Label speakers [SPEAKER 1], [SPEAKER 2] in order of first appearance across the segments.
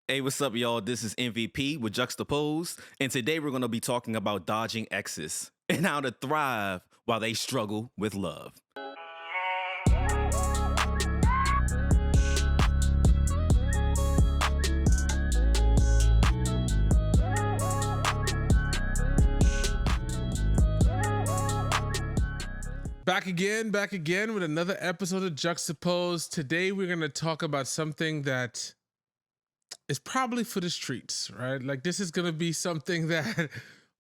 [SPEAKER 1] Hey, what's up, y'all? This is MVP with Juxtaposed, and today we're going to be talking about dodging exes and how to thrive while they struggle with love.
[SPEAKER 2] Back again with another episode of Juxtaposed. Today we're going to talk about something that is probably for the streets, right? Like this is going to be something that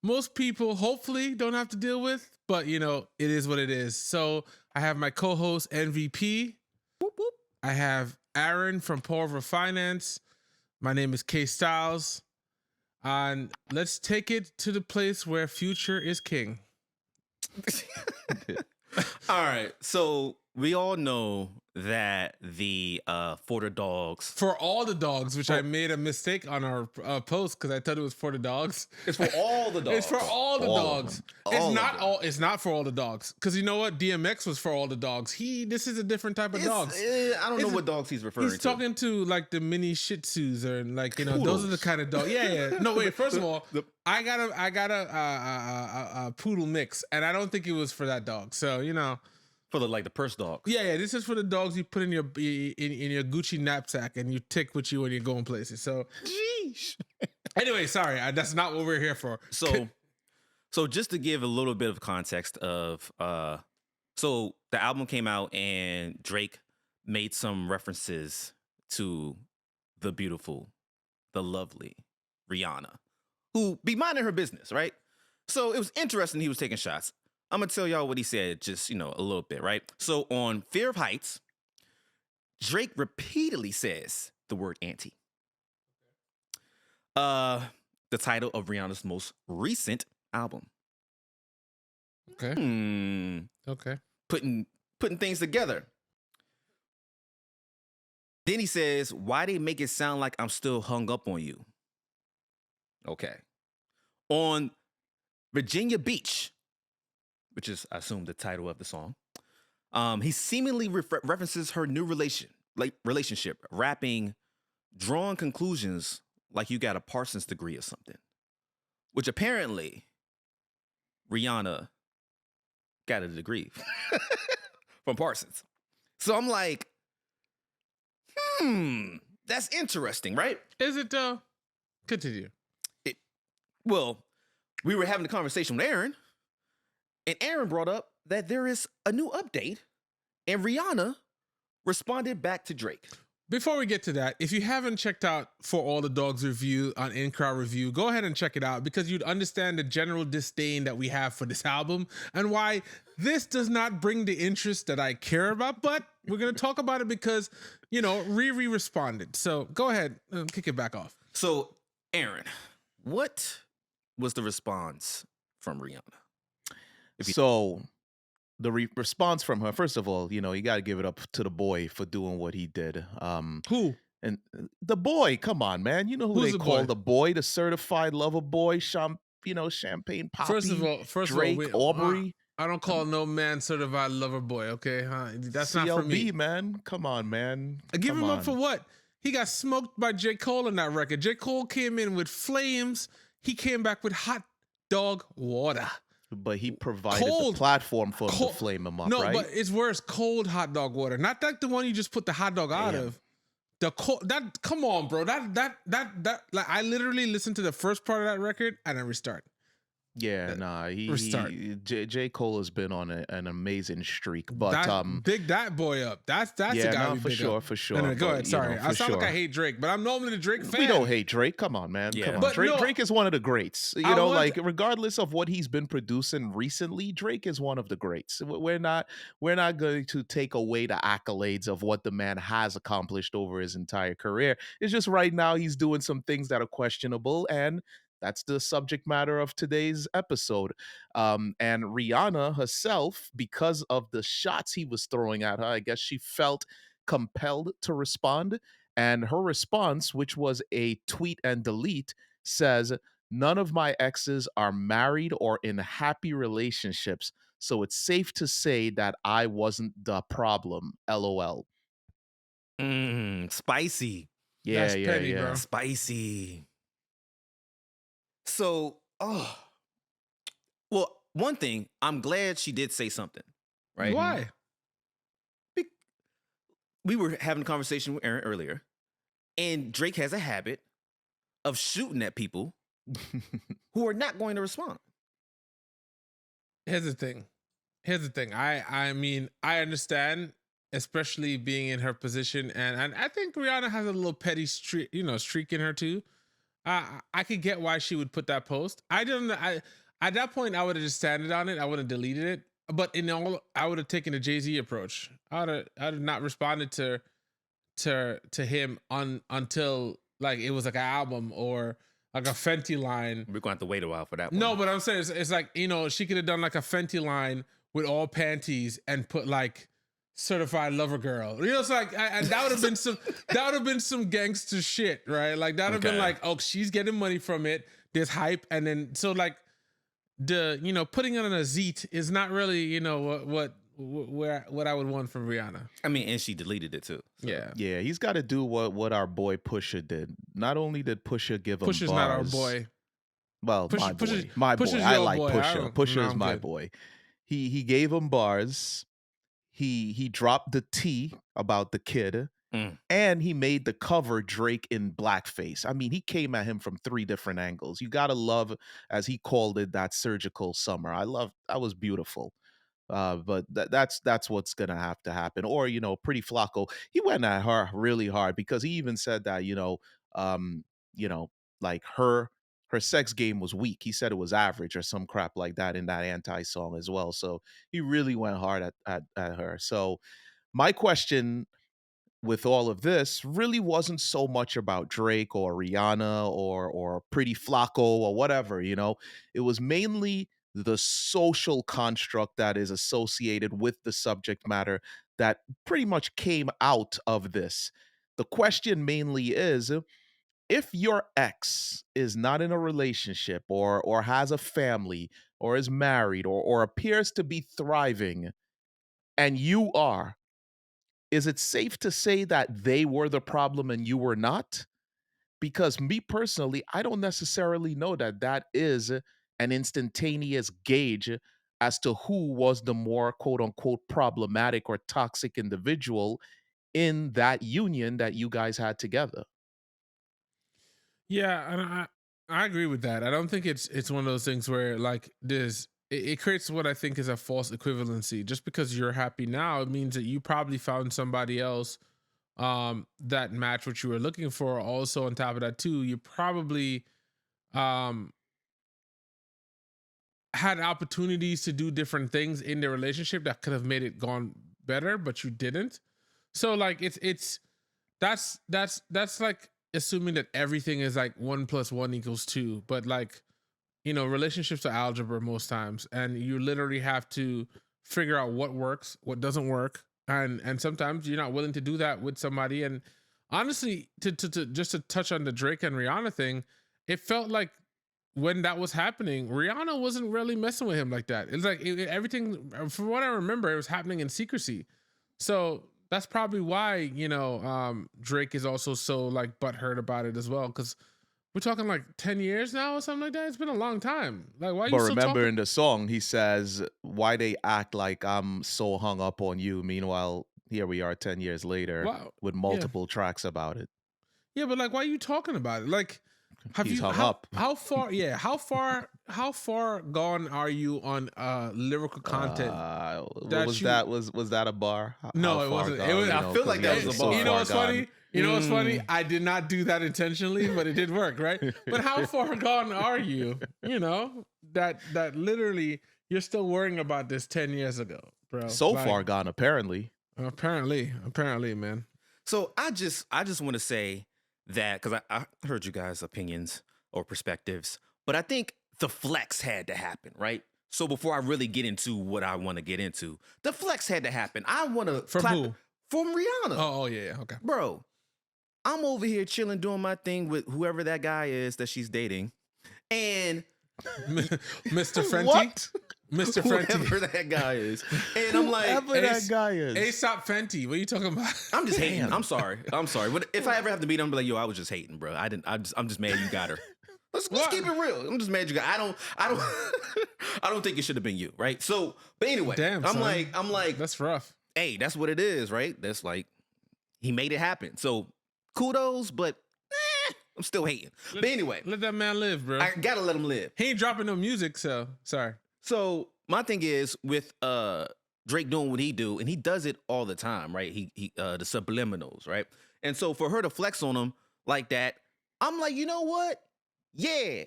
[SPEAKER 2] most people hopefully don't have to deal with, but you know, it is what it is. So I have my co-host MVP.
[SPEAKER 1] Whoop, whoop.
[SPEAKER 2] I have Aaron from Poor Over Finance. My name is KStylez. And let's take it to the place where future is king.
[SPEAKER 1] All right, so we all know that the for the dogs.
[SPEAKER 2] For all the dogs, which I made a mistake on our post because I thought it was for the dogs.
[SPEAKER 1] It's for all the dogs.
[SPEAKER 2] It's for all the dogs. It's not for all the dogs because you know what? DMX was for all the dogs. This is a different type of dogs.
[SPEAKER 1] I don't know what dogs he's referring to.
[SPEAKER 2] He's talking to like the mini Shih Tzus or like those are the kind of dogs. Yeah. No, wait. First of all, I got a poodle mix, and I don't think it was for that dog. So
[SPEAKER 1] for the purse dogs.
[SPEAKER 2] Yeah. This is for the dogs you put in your Gucci knapsack and you take with you when you're going places. So,
[SPEAKER 1] Jeez.
[SPEAKER 2] Anyway, sorry, that's not what we're here for.
[SPEAKER 1] So just to give a little bit of context of, so the album came out and Drake made some references to the beautiful, the lovely Rihanna, who be minding her business, right? So it was interesting he was taking shots. I'm going to tell y'all what he said, just, a little bit, right? So on Fear of Heights, Drake repeatedly says the word auntie. The title of Rihanna's most recent album.
[SPEAKER 2] Okay. Okay.
[SPEAKER 1] Putting things together. Then he says, why they make it sound like I'm still hung up on you? Okay. On Virginia Beach, which is, I assume, the title of the song, he seemingly references her new relationship, rapping, drawing conclusions like you got a Parsons degree or something, which apparently Rihanna got a degree from Parsons. So I'm like, that's interesting, right?
[SPEAKER 2] Is it though? Continue.
[SPEAKER 1] Well, we were having a conversation with Aaron, and Aaron brought up that there is a new update, and Rihanna responded back to Drake.
[SPEAKER 2] Before we get to that, if you haven't checked out For All the Dogs review on In-Crowd Review, go ahead and check it out because you'd understand the general disdain that we have for this album and why this does not bring the interest that I care about. But we're going to talk about it because, Riri responded. So go ahead and kick it back off.
[SPEAKER 1] So, Aaron, what was the response from Rihanna?
[SPEAKER 3] So the response from her, first of all, you got to give it up to the boy for doing what he did.
[SPEAKER 2] Who?
[SPEAKER 3] And the boy, come on, man. You know who
[SPEAKER 2] Who's
[SPEAKER 3] they
[SPEAKER 2] the
[SPEAKER 3] call
[SPEAKER 2] boy?
[SPEAKER 3] the boy, the certified lover boy, champagne poppy.
[SPEAKER 2] First of all,
[SPEAKER 3] Drake, Aubrey.
[SPEAKER 2] I don't call no man certified lover boy, okay? That's
[SPEAKER 3] CLB,
[SPEAKER 2] not for me.
[SPEAKER 3] Man. Come on, man.
[SPEAKER 2] Give
[SPEAKER 3] Come
[SPEAKER 2] him
[SPEAKER 3] on.
[SPEAKER 2] up for what? He got smoked by J. Cole on that record. J. Cole came in with flames. He came back with hot dog water.
[SPEAKER 3] But he provided the platform for him to flame him up,
[SPEAKER 2] no,
[SPEAKER 3] right?
[SPEAKER 2] but it's worse. Cold hot dog water, not like the one you just put the hot dog out of. The cold. That come on, bro. That like I literally listened to the first part of that record and then restart.
[SPEAKER 3] Yeah, J. Cole has been on an amazing streak, but
[SPEAKER 2] big that boy up. That's the guy we
[SPEAKER 3] for
[SPEAKER 2] big
[SPEAKER 3] sure,
[SPEAKER 2] up.
[SPEAKER 3] for sure.
[SPEAKER 2] No, go ahead. Sorry, I sound like I hate Drake, but I'm normally the Drake fan.
[SPEAKER 3] We don't hate Drake. Come on, man.
[SPEAKER 1] Yeah.
[SPEAKER 3] Come
[SPEAKER 2] But
[SPEAKER 3] on.
[SPEAKER 2] no,
[SPEAKER 3] Drake is one of the greats. Regardless of what he's been producing recently, Drake is one of the greats. We're not going to take away the accolades of what the man has accomplished over his entire career. It's just right now he's doing some things that are questionable, and that's the subject matter of today's episode. And Rihanna herself, because of the shots he was throwing at her, I guess she felt compelled to respond. And her response, which was a tweet and delete, says, "None of my exes are married or in happy relationships, so it's safe to say that I wasn't the problem. LOL."
[SPEAKER 1] Spicy.
[SPEAKER 3] Yeah,
[SPEAKER 2] That's
[SPEAKER 3] yeah,
[SPEAKER 2] petty,
[SPEAKER 3] yeah.
[SPEAKER 2] bro.
[SPEAKER 1] Spicy. So, well, one thing, I'm glad she did say something, right?
[SPEAKER 2] Why?
[SPEAKER 1] We were having a conversation with Aaron earlier, and Drake has a habit of shooting at people who are not going to respond.
[SPEAKER 2] Here's the thing. I mean, I understand, especially being in her position, and I think Rihanna has a little petty streak, streak in her too. I could get why she would put that post. I didn't. At that point, I would have just standed on it. I would have deleted it. But I would have taken a Jay-Z approach. I'd have not responded to him until like it was like an album or like a Fenty line.
[SPEAKER 1] We're going to have to wait a while for that one.
[SPEAKER 2] No, but I'm saying it's like, she could have done like a Fenty line with all panties and put like certified lover girl. It's like, and that would have been some gangster shit, right? Like that would have been like, oh, she's getting money from it. There's hype, and then so like the putting it on a zeet is not really what I would want from Rihanna.
[SPEAKER 1] I mean, and she deleted it too.
[SPEAKER 2] So.
[SPEAKER 3] Yeah. He's got to do what our boy Pusha did. Not only did Pusha give him
[SPEAKER 2] Pusha's
[SPEAKER 3] bars,
[SPEAKER 2] not our boy.
[SPEAKER 3] Well, my boy.
[SPEAKER 2] Pusha's
[SPEAKER 3] I
[SPEAKER 2] your
[SPEAKER 3] like
[SPEAKER 2] boy.
[SPEAKER 3] Pusha. Pusha is my
[SPEAKER 2] good.
[SPEAKER 3] boy. He gave him bars. He dropped the tea about the kid. And he made the cover Drake in blackface. I mean, he came at him from 3 different angles. You gotta love, as he called it, that surgical summer. That was beautiful. But that's what's gonna have to happen. Or Pretty Flacco, he went at her really hard because he even said that like her sex game was weak. He said it was average or some crap like that in that anti song as well. So he really went hard at her. So my question with all of this really wasn't so much about Drake or Rihanna or Pretty Flacco or whatever, It was mainly the social construct that is associated with the subject matter that pretty much came out of this. The question mainly is, if your ex is not in a relationship or has a family or is married or appears to be thriving and you are, is it safe to say that they were the problem and you were not? Because me personally, I don't necessarily know that is an instantaneous gauge as to who was the more quote unquote problematic or toxic individual in that union that you guys had together.
[SPEAKER 2] Yeah, and I agree with that. I don't think it's one of those things where like it creates what I think is a false equivalency. Just because you're happy now, it means that you probably found somebody else that matched what you were looking for. Also, on top of that, too, you probably had opportunities to do different things in the relationship that could have made it gone better, but you didn't. So like that's like assuming that everything is like 1 + 1 = 2, but like relationships are algebra most times, and you literally have to figure out what works, what doesn't work, and sometimes you're not willing to do that with somebody. And honestly, to just to touch on the Drake and Rihanna thing, it felt like when that was happening, Rihanna wasn't really messing with him like that. It's like everything, from what I remember, it was happening in secrecy. So that's probably why Drake is also so like butthurt about it as well, because we're talking like 10 years now or something like that. It's been a long time. Like, why are you
[SPEAKER 3] But
[SPEAKER 2] still
[SPEAKER 3] remember
[SPEAKER 2] talking?
[SPEAKER 3] in the song, he says, why they act like I'm so hung up on you. Meanwhile, here we are 10 years later with multiple tracks about it.
[SPEAKER 2] Yeah, but like, why are you talking about it? Like,
[SPEAKER 3] He's hung up.
[SPEAKER 2] How far? Yeah, how far gone are you on lyrical content?
[SPEAKER 3] Was that a bar?
[SPEAKER 2] No, it wasn't.
[SPEAKER 1] I feel like that was a bar.
[SPEAKER 2] You know what's funny? You know what's funny? I did not do that intentionally, but it did work, right? But how far gone are you? That literally you're still worrying about this 10 years ago, bro.
[SPEAKER 3] So far gone, apparently.
[SPEAKER 2] Apparently, man.
[SPEAKER 1] So I just want to say that, because I heard you guys' opinions or perspectives, but I think the flex had to happen, right? So before I really get into what I want to get into, the flex had to happen. I want to
[SPEAKER 2] From who?
[SPEAKER 1] From Rihanna.
[SPEAKER 2] Oh yeah, okay.
[SPEAKER 1] Bro, I'm over here chilling, doing my thing with whoever that guy is that she's dating. And
[SPEAKER 2] Mr. Fenty?
[SPEAKER 3] What?
[SPEAKER 2] Mr. Fenty.
[SPEAKER 1] Whoever that guy is. And I'm like,
[SPEAKER 3] Whoever that guy is.
[SPEAKER 2] Aesop Fenty. What are you talking about?
[SPEAKER 1] I'm just hating. I'm sorry. But if I ever have to beat him, I'm be like, yo, I was just hating, bro. I'm just mad you got her. Let's keep it real. I'm just mad you got. I don't think it should have been you, right? So, but anyway,
[SPEAKER 2] Damn,
[SPEAKER 1] I'm
[SPEAKER 2] son.
[SPEAKER 1] like,
[SPEAKER 2] That's rough.
[SPEAKER 1] hey, that's what it is, right? That's like, he made it happen. So, kudos, but I'm still hating. But anyway,
[SPEAKER 2] let that man live, bro.
[SPEAKER 1] I gotta let him live.
[SPEAKER 2] He ain't dropping no music, so sorry.
[SPEAKER 1] So my thing is with Drake doing what he do, and he does it all the time, right? He the subliminals, right? And so for her to flex on him like that, I'm like, you know what? Yeah,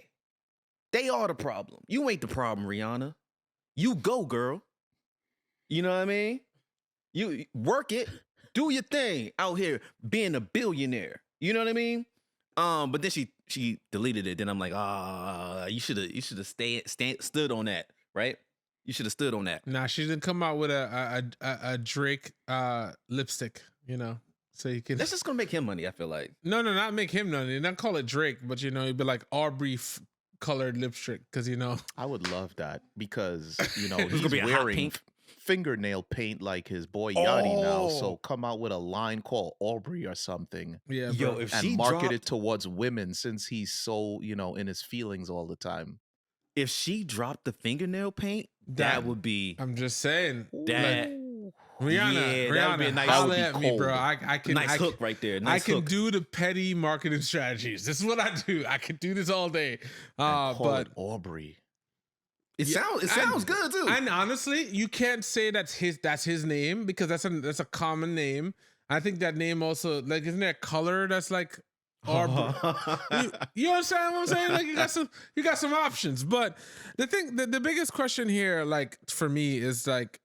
[SPEAKER 1] they are the problem. You ain't the problem, Rihanna. You go, girl. You know what I mean? You work it, do your thing out here being a billionaire. You know what I mean? But then she deleted it. Then I'm like, you should have stood on that, right? You should have stood on that.
[SPEAKER 2] Nah, she didn't come out with a Drake lipstick, you know. So you can.
[SPEAKER 1] That's just gonna make him money. I feel like.
[SPEAKER 2] No, not make him money. Not call it Drake, but you know, it'd be like Aubrey colored lipstick because you know.
[SPEAKER 3] I would love that because you know
[SPEAKER 1] It's
[SPEAKER 3] he's
[SPEAKER 1] gonna be a hot
[SPEAKER 3] wearing
[SPEAKER 1] pink.
[SPEAKER 3] fingernail paint like his boy Yachty now. So come out with a line called Aubrey or something.
[SPEAKER 2] Yeah,
[SPEAKER 1] Yo,
[SPEAKER 2] bro.
[SPEAKER 1] if
[SPEAKER 3] And
[SPEAKER 1] she
[SPEAKER 3] market it towards women since he's so, you know, in his feelings all the time.
[SPEAKER 1] If she dropped the fingernail paint, that would be
[SPEAKER 2] I'm just saying.
[SPEAKER 1] that.
[SPEAKER 3] Ooh.
[SPEAKER 2] Rihanna,
[SPEAKER 1] that would be a nice-
[SPEAKER 2] holla
[SPEAKER 3] that would
[SPEAKER 2] at
[SPEAKER 3] be
[SPEAKER 2] me, bro.
[SPEAKER 3] cold.
[SPEAKER 2] I can
[SPEAKER 1] Nice hook right there. Nice
[SPEAKER 2] I can
[SPEAKER 1] hook.
[SPEAKER 2] do the petty marketing strategies. This is what I do. I can do this all day.
[SPEAKER 3] And call
[SPEAKER 2] But
[SPEAKER 3] it Aubrey.
[SPEAKER 1] It sounds good too.
[SPEAKER 2] and honestly, you can't say that's his name because that's a common name. I think that name also like isn't there a color that's like you understand what I'm saying? Like you got some options. But the biggest question here, like for me, is like,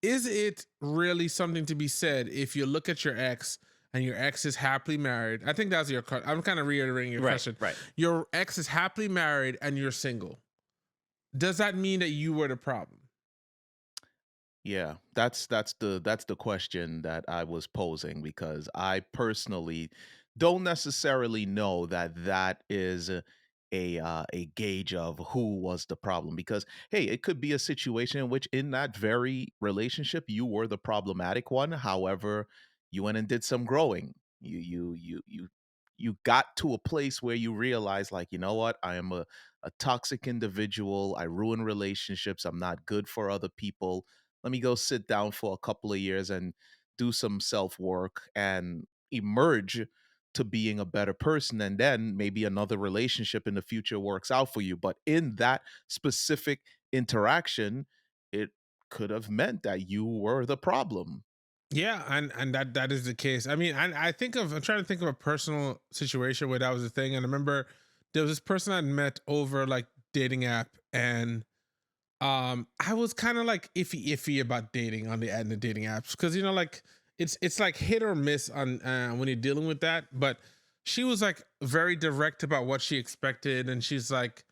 [SPEAKER 2] is it really something to be said if you look at your ex and your ex is happily married? I think that's I'm kind of reiterating your question.
[SPEAKER 1] Right.
[SPEAKER 2] Your ex is happily married and you're single. Does that mean that you were the problem?
[SPEAKER 3] Yeah, that's the question that I was posing because I personally don't necessarily know that is a gauge of who was the problem because hey, it could be a situation in which in that very relationship you were the problematic one. However, you went and did some growing. You got to a place where you realize like, you know what, I am a toxic individual. I ruin relationships. I'm not good for other people. Let me go sit down for a couple of years and do some self work and emerge to being a better person. And then maybe another relationship in the future works out for you. But in that specific interaction, it could have meant that you were the problem.
[SPEAKER 2] Yeah, and that is the case. I mean, I'm trying to think of a personal situation where that was the thing. And I remember there was this person I'd met over like dating app, and I was kind of like iffy about dating on the dating apps because you know like it's like hit or miss on when you're dealing with that. But she was like very direct about what she expected, and she's like,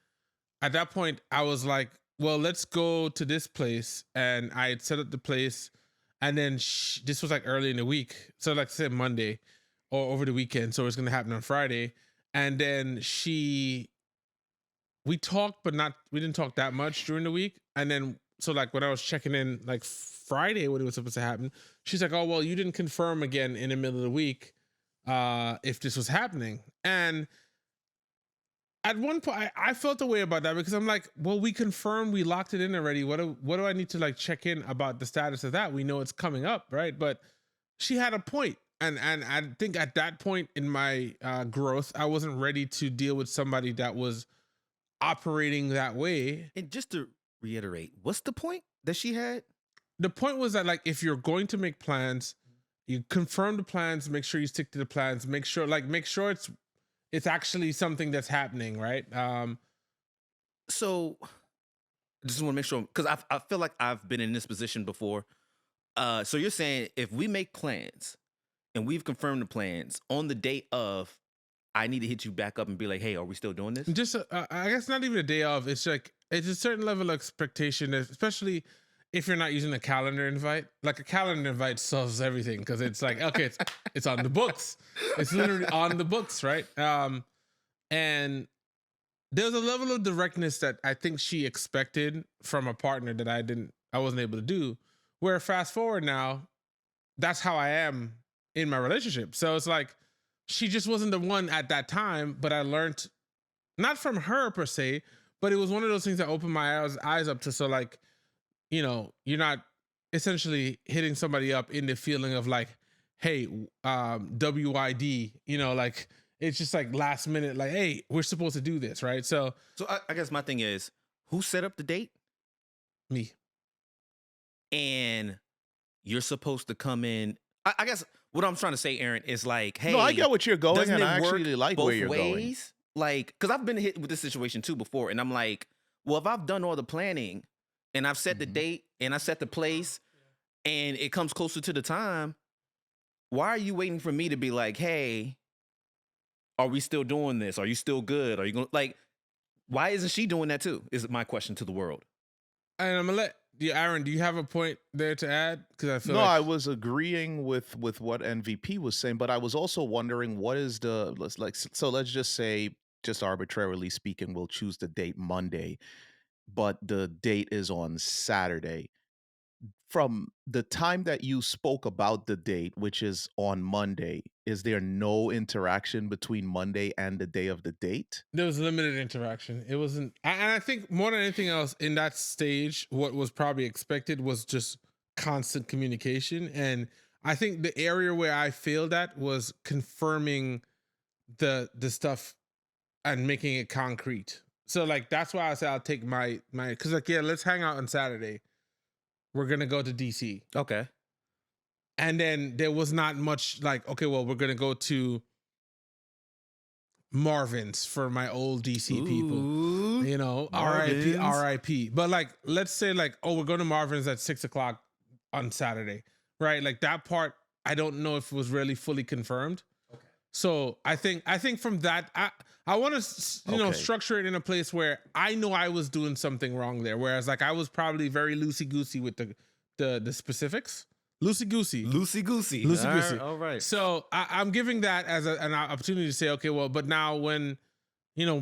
[SPEAKER 2] at that point, I was like, well, let's go to this place, and I had set up the place, and then this was like early in the week, so like say Monday or over the weekend, so it's gonna happen on Friday, and then we talked, but we didn't talk that much during the week. And then, so like when I was checking in like Friday, when it was supposed to happen, she's like, oh, well, you didn't confirm again in the middle of the week if this was happening. And at one point, I felt a way about that because I'm like, well, we confirmed, we locked it in already. What do I need to like check in about the status of that? We know it's coming up, right? But she had a point. And I think at that point in my growth, I wasn't ready to deal with somebody that was operating that way.
[SPEAKER 1] And just to reiterate, what's the point that she had?
[SPEAKER 2] The point was that like if you're going to make plans, you confirm the plans, make sure you stick to the plans, make sure it's actually something that's happening, right?
[SPEAKER 1] So I just want to make sure because I feel like I've been in this position before. So you're saying if we make plans and we've confirmed the plans on the day of, I need to hit you back up and be like, hey, are we still doing this?
[SPEAKER 2] Just, I guess not even a day of. It's like, it's a certain level of expectation, especially if you're not using a calendar invite. Like a calendar invite solves everything because it's like, okay, it's on the books. It's literally on the books, right? And There's a level of directness that I think she expected from a partner that I wasn't able to do. Where fast forward now, that's how I am in my relationship. So it's like she just wasn't the one at that time, but I learned not from her per se, but it was one of those things that opened my eyes up to, so like, you're not essentially hitting somebody up in the feeling of like, hey, WID, like it's just like last minute, like, hey, we're supposed to do this, right? So
[SPEAKER 1] I guess my thing is, who set up the date?
[SPEAKER 2] me.
[SPEAKER 1] And you're supposed to come in. I guess what I'm trying to say, Aaron, is like, hey,
[SPEAKER 3] No, I get what you're going,
[SPEAKER 1] doesn't
[SPEAKER 3] and
[SPEAKER 1] it
[SPEAKER 3] I
[SPEAKER 1] work
[SPEAKER 3] actually like
[SPEAKER 1] both
[SPEAKER 3] where you're going.
[SPEAKER 1] ways? Like, because I've been hit with this situation too before, and I'm like, well, if I've done all the planning and I've set the date and I set the place, and it comes closer to the time, why are you waiting for me to be like, hey, are we still doing this? Are you still good? Are you going like? Why isn't she doing that too? Is my question to the world.
[SPEAKER 2] And I'm gonna let you, Aaron. Do you have a point there to add? Because I feel
[SPEAKER 3] No,
[SPEAKER 2] like
[SPEAKER 3] I was agreeing with what MVP was saying, but I was also wondering what is the so let's just say, just arbitrarily speaking, we'll choose the date Monday, but the date is on Saturday. From the time that you spoke about the date, which is on Monday, is there no interaction between Monday and the day of the date?
[SPEAKER 2] there was limited interaction. It wasn't, and I think more than anything else in that stage, what was probably expected was just constant communication. And I think the area where I failed at was confirming the stuff and making it concrete. So like that's why I said I'll take my because like, yeah, let's hang out on Saturday. We're gonna go to DC.
[SPEAKER 1] Okay.
[SPEAKER 2] And then there was not much like, okay, well, we're gonna go to Marvin's for my old DC people.
[SPEAKER 1] Ooh,
[SPEAKER 2] RIP,
[SPEAKER 1] Marvin's.
[SPEAKER 2] RIP. But like, let's say like, oh, we're going to Marvin's at 6:00 on Saturday, right? Like that part, I don't know if it was really fully confirmed.
[SPEAKER 1] Okay.
[SPEAKER 2] So I think from that, I want to
[SPEAKER 3] Okay.
[SPEAKER 2] structure it in a place where I know I was doing something wrong there. Whereas like I was probably very loosey goosey with the specifics. Loosey goosey.
[SPEAKER 1] All right.
[SPEAKER 2] So I'm giving that as an opportunity to say, okay, well, but now when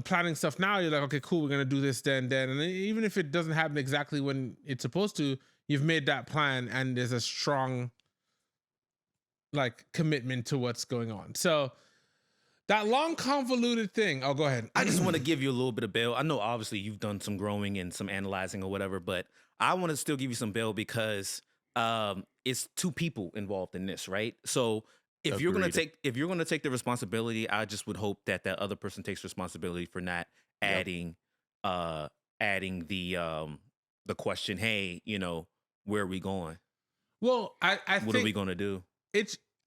[SPEAKER 2] planning stuff now, you're like, okay, cool, we're gonna do this then, and even if it doesn't happen exactly when it's supposed to, you've made that plan, and there's a strong like commitment to what's going on. So that long convoluted thing. Oh, go ahead.
[SPEAKER 1] I just want to give you a little bit of bail. I know obviously you've done some growing and some analyzing or whatever, but I want to still give you some bail because it's two people involved in this, right? So if you're gonna
[SPEAKER 3] Agreed.
[SPEAKER 1] take the responsibility, I just would hope that that other person takes responsibility for not adding adding the question, hey, where are we going?
[SPEAKER 2] Well, I
[SPEAKER 1] What
[SPEAKER 2] think
[SPEAKER 1] are we gonna do?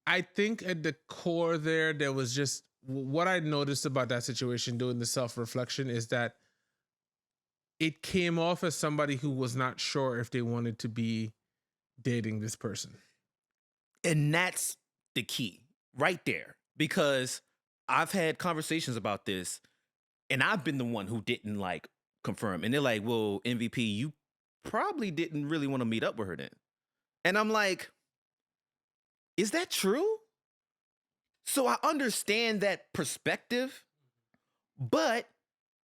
[SPEAKER 2] I think at the core there was just what I noticed about that situation doing the self-reflection is that it came off as somebody who was not sure if they wanted to be dating this person.
[SPEAKER 1] And that's the key right there. Because I've had conversations about this and I've been the one who didn't like confirm. And they're like, well, MVP, you probably didn't really want to meet up with her then. And I'm like, is that true? So I understand that perspective, but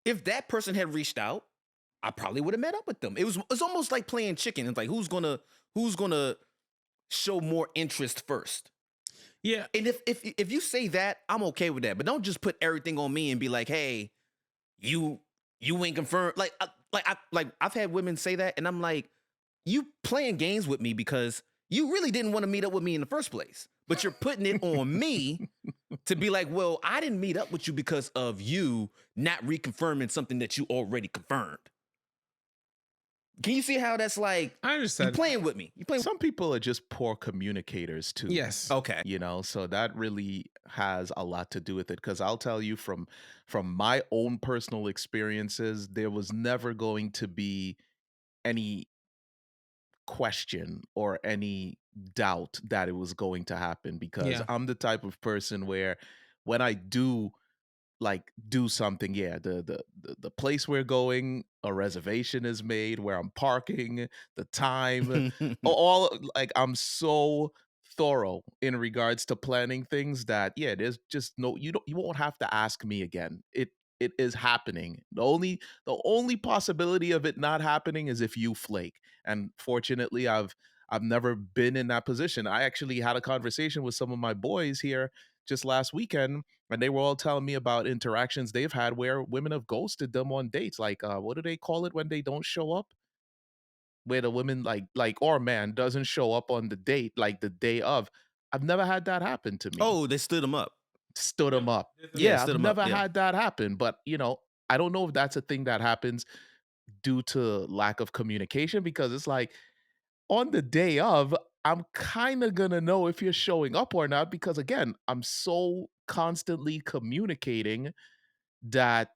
[SPEAKER 1] if that person had reached out, I probably would have met up with them. It's almost like playing chicken. It's like who's gonna show more interest first.
[SPEAKER 2] Yeah.
[SPEAKER 1] And if you say that, I'm okay with that. But don't just put everything on me and be like, hey, you ain't confirmed. Like I've had women say that, and I'm like, you playing games with me because you really didn't want to meet up with me in the first place. But you're putting it on me to be like, well, I didn't meet up with you because of you not reconfirming something that you already confirmed. Can you see how that's like?
[SPEAKER 2] I understand.
[SPEAKER 1] You playing with me. You playing.
[SPEAKER 3] Some people are just poor communicators too.
[SPEAKER 2] Yes.
[SPEAKER 1] Okay.
[SPEAKER 3] So that really has a lot to do with it, because I'll tell you from my own personal experiences, there was never going to be any question or any doubt that it was going to happen, because
[SPEAKER 2] Yeah.
[SPEAKER 3] I'm the type of person where when I do something, the place we're going, a reservation is made, where I'm parking, the time, all, like, I'm so thorough in regards to planning things that there's just you won't have to ask me again. it is happening. The only possibility of it not happening is if you flake. And fortunately, I've never been in that position. I actually had a conversation with some of my boys here just last weekend, and they were all telling me about interactions they've had where women have ghosted them on dates. Like, what do they call it when they don't show up? Where the women or man doesn't show up on the date like the day of. I've never had that happen to me.
[SPEAKER 1] Oh, they stood him up.
[SPEAKER 3] Stood them up.
[SPEAKER 1] Yeah,
[SPEAKER 3] Yeah,
[SPEAKER 1] stood
[SPEAKER 3] I've
[SPEAKER 1] him up.
[SPEAKER 3] never
[SPEAKER 1] Yeah.
[SPEAKER 3] had that happen, but I don't know if that's a thing that happens due to lack of communication, because it's like on the day of, I'm kind of gonna know if you're showing up or not, because again, I'm so constantly communicating that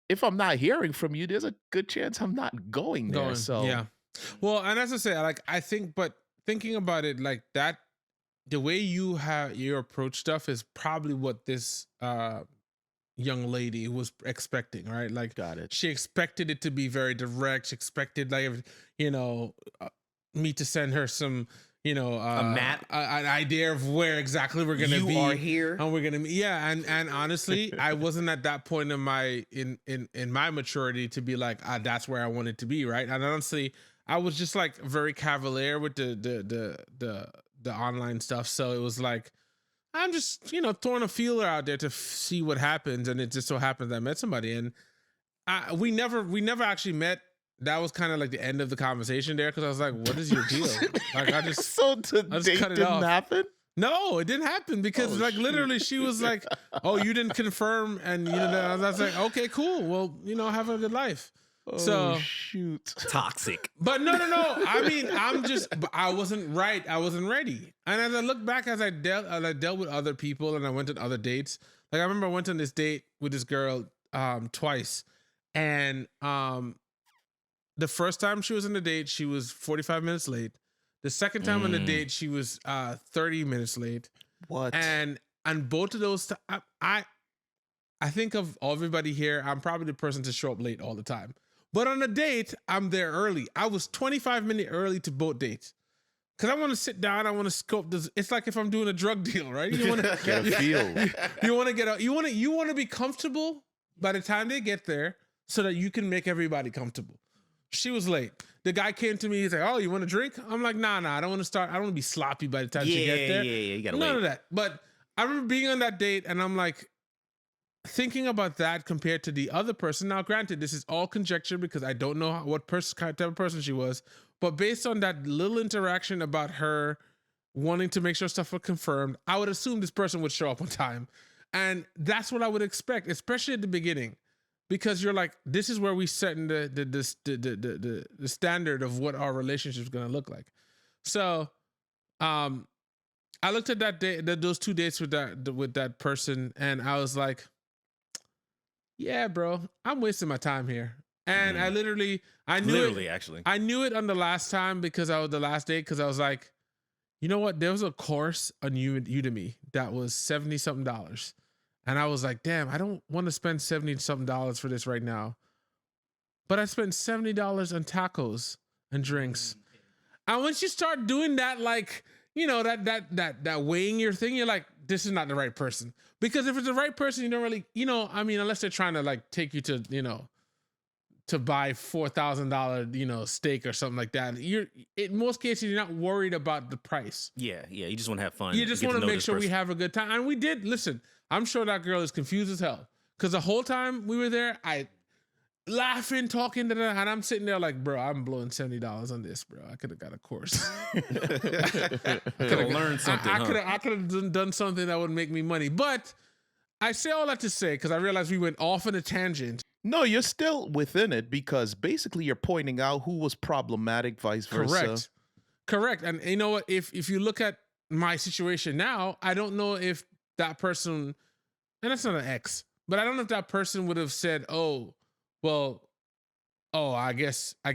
[SPEAKER 3] if I'm not hearing from you, there's a good chance I'm not going there. So
[SPEAKER 2] Yeah. Well, and as I say, like I think, but thinking about it like that, the way you approach stuff is probably what this young lady was expecting, right? Like,
[SPEAKER 3] got it.
[SPEAKER 2] she expected it to be very direct. She expected, like, you know, me to send her some,
[SPEAKER 1] A map?
[SPEAKER 2] an idea of where exactly we're gonna be.
[SPEAKER 1] You are here.
[SPEAKER 2] And we're gonna meet. Yeah, and honestly, I wasn't at that point in my in my maturity to be like, that's where I wanted to be, right? And honestly, I was just like very cavalier with the online stuff. So it was like, I'm just, throwing a feeler out there to see what happens. And it just so happens I met somebody, and we never actually met. That was kind of like the end of the conversation there, because I was like, what is your deal? Like, I just
[SPEAKER 3] So the
[SPEAKER 2] I just
[SPEAKER 3] date
[SPEAKER 2] cut it
[SPEAKER 3] didn't
[SPEAKER 2] off.
[SPEAKER 3] happen?
[SPEAKER 2] No, it didn't happen, because
[SPEAKER 3] Oh,
[SPEAKER 2] like literally she was like, oh, you didn't confirm, and I was like, okay, cool, well, have a good life.
[SPEAKER 3] Oh,
[SPEAKER 2] So
[SPEAKER 3] shoot.
[SPEAKER 1] Toxic.
[SPEAKER 2] but no. I mean, I wasn't right. I wasn't ready. And as I look back, as I dealt with other people and I went on other dates, like I remember I went on this date with this girl twice. And the first time she was on the date, she was 45 minutes late. The second time on the date, she was 30 minutes late.
[SPEAKER 3] What?
[SPEAKER 2] And both of those, I think of everybody here, I'm probably the person to show up late all the time. But on a date, I'm there early. I was 25 minutes early to both dates. Because I want to sit down, I want to scope this. It's like if I'm doing a drug deal, right? You want to
[SPEAKER 3] Get a feel.
[SPEAKER 2] You want to get out. You want to be comfortable by the time they get there, so that you can make everybody comfortable. She was late. The guy came to me. He's like, "Oh, you want a drink?" I'm like, "Nah. I don't want to start. I don't want to be sloppy by the time she get there."
[SPEAKER 1] Yeah. You gotta
[SPEAKER 2] None
[SPEAKER 1] wait.
[SPEAKER 2] of that. But I remember being on that date, and I'm like, thinking about that compared to the other person. Now, granted, this is all conjecture because I don't know what type of person she was. But based on that little interaction about her wanting to make sure stuff was confirmed, I would assume this person would show up on time. And that's what I would expect, especially at the beginning, because you're like, this is where we set in the standard of what our relationship is going to look like. So, I looked at that day, those 2 dates with that person, and I was like, yeah, bro, I'm wasting my time here. And I knew
[SPEAKER 1] Literally, actually.
[SPEAKER 2] I knew it on the last time, because I was the last date, because I was like, you know what? There was a course on Udemy that was $70 something. And I was like, damn, I don't want to spend $70 something for this right now. But I spent $70 on tacos and drinks. And once you start doing that, like, that weighing your thing, you're like, this is not the right person. Because if it's the right person, you don't really, unless they're trying to like take you to, to buy $4,000, steak or something like that. In most cases, you're not worried about the price.
[SPEAKER 1] Yeah. You just want to have fun.
[SPEAKER 2] You just want to make sure we have a good time. And we did. Listen, I'm sure that girl is confused as hell, because the whole time we were there, I laughing, talking to her, and I'm sitting there like, bro, I'm blowing $70 on this, bro. I could have got a course.
[SPEAKER 1] I could have learned something.
[SPEAKER 2] I could have done something that would make me money. But I say all that to say, because I realized we went off on a tangent.
[SPEAKER 3] No, you're still within it, because basically you're pointing out who was problematic, vice versa.
[SPEAKER 2] Correct. And you know what? If you look at my situation now, I don't know if that person, and that's not an ex, but I don't know if that person would have said, oh, well, I guess, I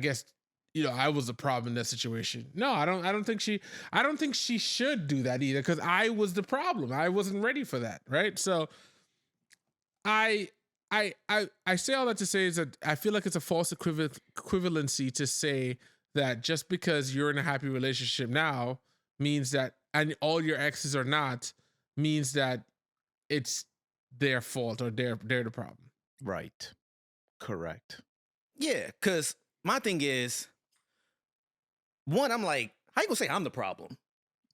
[SPEAKER 2] was the problem in that situation. No, I don't think she should do that either, because I was the problem. I wasn't ready for that. Right. So I say all that to say is that I feel like it's a false equivalency to say that just because you're in a happy relationship now means that, and all your exes are not, means that it's their fault or they're the problem.
[SPEAKER 3] Right. Correct.
[SPEAKER 1] Yeah, because my thing is, one, I'm like, how you gonna say I'm the problem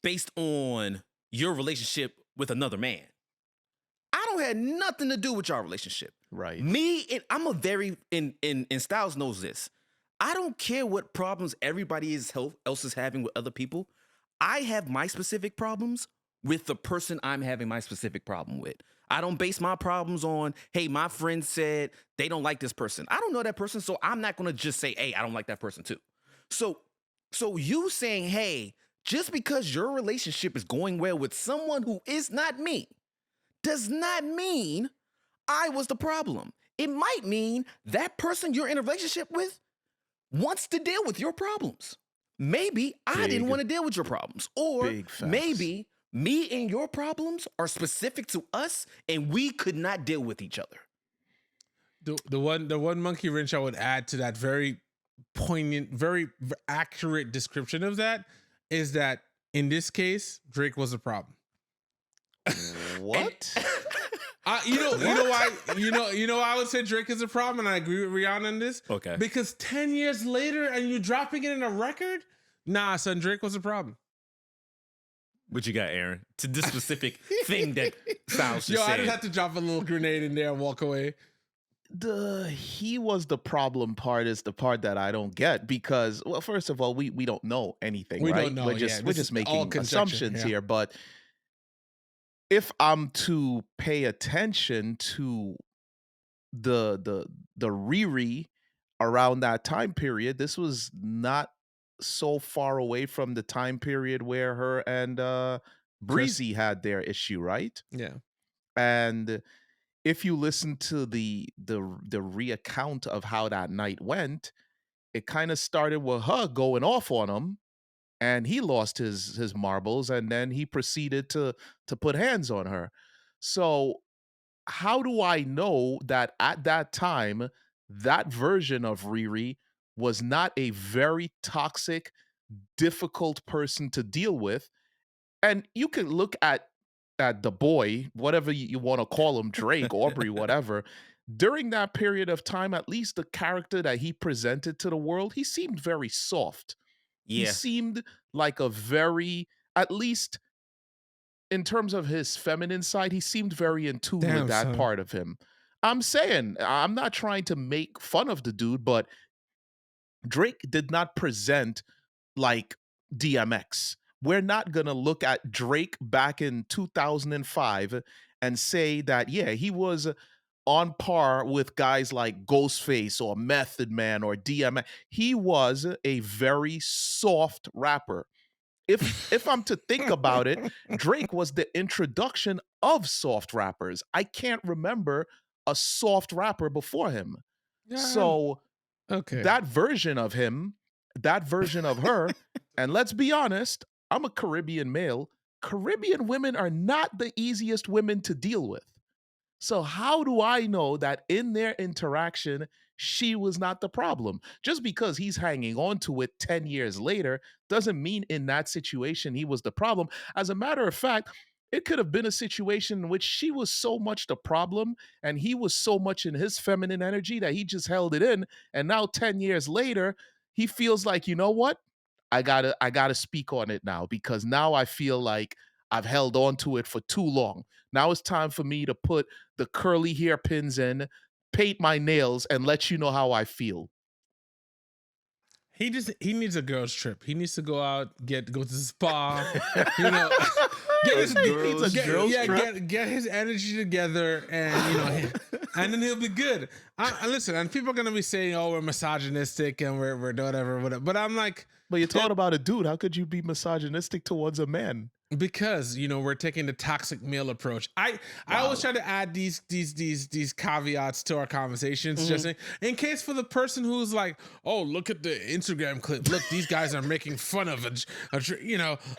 [SPEAKER 1] based on your relationship with another man? I don't have nothing to do with your relationship.
[SPEAKER 3] Right.
[SPEAKER 1] Me, and I'm a very, and Styles knows this. I don't care what problems everybody else is having with other people. I have my specific problems with the person I'm having my specific problem with. I don't base my problems on, hey, my friend said they don't like this person. I don't know that person, so I'm not gonna just say, hey, I don't like that person too. So you saying, hey, just because your relationship is going well with someone who is not me, does not mean I was the problem. It might mean that person you're in a relationship with wants to deal with your problems. Maybe I didn't want to deal with your problems. Or maybe me and your problems are specific to us and we could not deal with each other.
[SPEAKER 2] The one monkey wrench I would add to that very poignant, very accurate description of that is that in this case, Drake was a problem.
[SPEAKER 3] What?
[SPEAKER 2] You know why I would say Drake is a problem, and I agree with Rihanna on this.
[SPEAKER 1] Okay.
[SPEAKER 2] Because 10 years later, and you're dropping it in a record? Nah, son, Drake was a problem.
[SPEAKER 1] What you got, Aaron? To this specific thing that Styles just said.
[SPEAKER 2] I just had to drop a little grenade in there and walk away.
[SPEAKER 3] He was the problem part is the part that I don't get because, well, first of all, we don't know anything, right?
[SPEAKER 2] Don't know.
[SPEAKER 3] We're just making assumptions here, but if I'm to pay attention to the Riri around that time period, this was not so far away from the time period where her and Breezy had their issue, right?
[SPEAKER 2] Yeah.
[SPEAKER 3] And if you listen to the reaccount of how that night went, it kind of started with her going off on him. And he lost his marbles, and then he proceeded to put hands on her. So how do I know that at that time, that version of Riri was not a very toxic, difficult person to deal with? And you can look at the boy, whatever you want to call him, Drake, Aubrey, whatever. During that period of time, at least the character that he presented to the world, he seemed very soft. He seemed like a very, at least in terms of his feminine side, he seemed very in tune with that part of him. I'm saying, I'm not trying to make fun of the dude, but Drake did not present like DMX. We're not going to look at Drake back in 2005 and say that, yeah, he was on par with guys like Ghostface or Method Man or DMX. He was a very soft rapper. If I'm to think about it, Drake was the introduction of soft rappers. I can't remember a soft rapper before him.
[SPEAKER 2] Yeah.
[SPEAKER 3] So that version of him, that version of her, and let's be honest, I'm a Caribbean male. Caribbean women are not the easiest women to deal with. So how do I know that in their interaction, she was not the problem? Just because he's hanging on to it 10 years later doesn't mean in that situation he was the problem. As a matter of fact, it could have been a situation in which she was so much the problem and he was so much in his feminine energy that he just held it in. And now 10 years later, he feels like, you know what? I gotta speak on it now because now I feel like I've held on to it for too long. Now it's time for me to put the curly hairpins in, paint my nails, and let you know how I feel.
[SPEAKER 2] He needs a girls trip. He needs to go out, go to the spa, get his energy together, and and then he'll be good. Listen, and people are gonna be saying, "Oh, we're misogynistic and we're whatever." But I'm like,
[SPEAKER 3] but you're talking about a dude. How could you be misogynistic towards a man?
[SPEAKER 2] Because we're taking the toxic male approach. I always try to add these caveats to our conversations, just in case for the person who's like, oh, look at the Instagram clip. Look, these guys are making fun of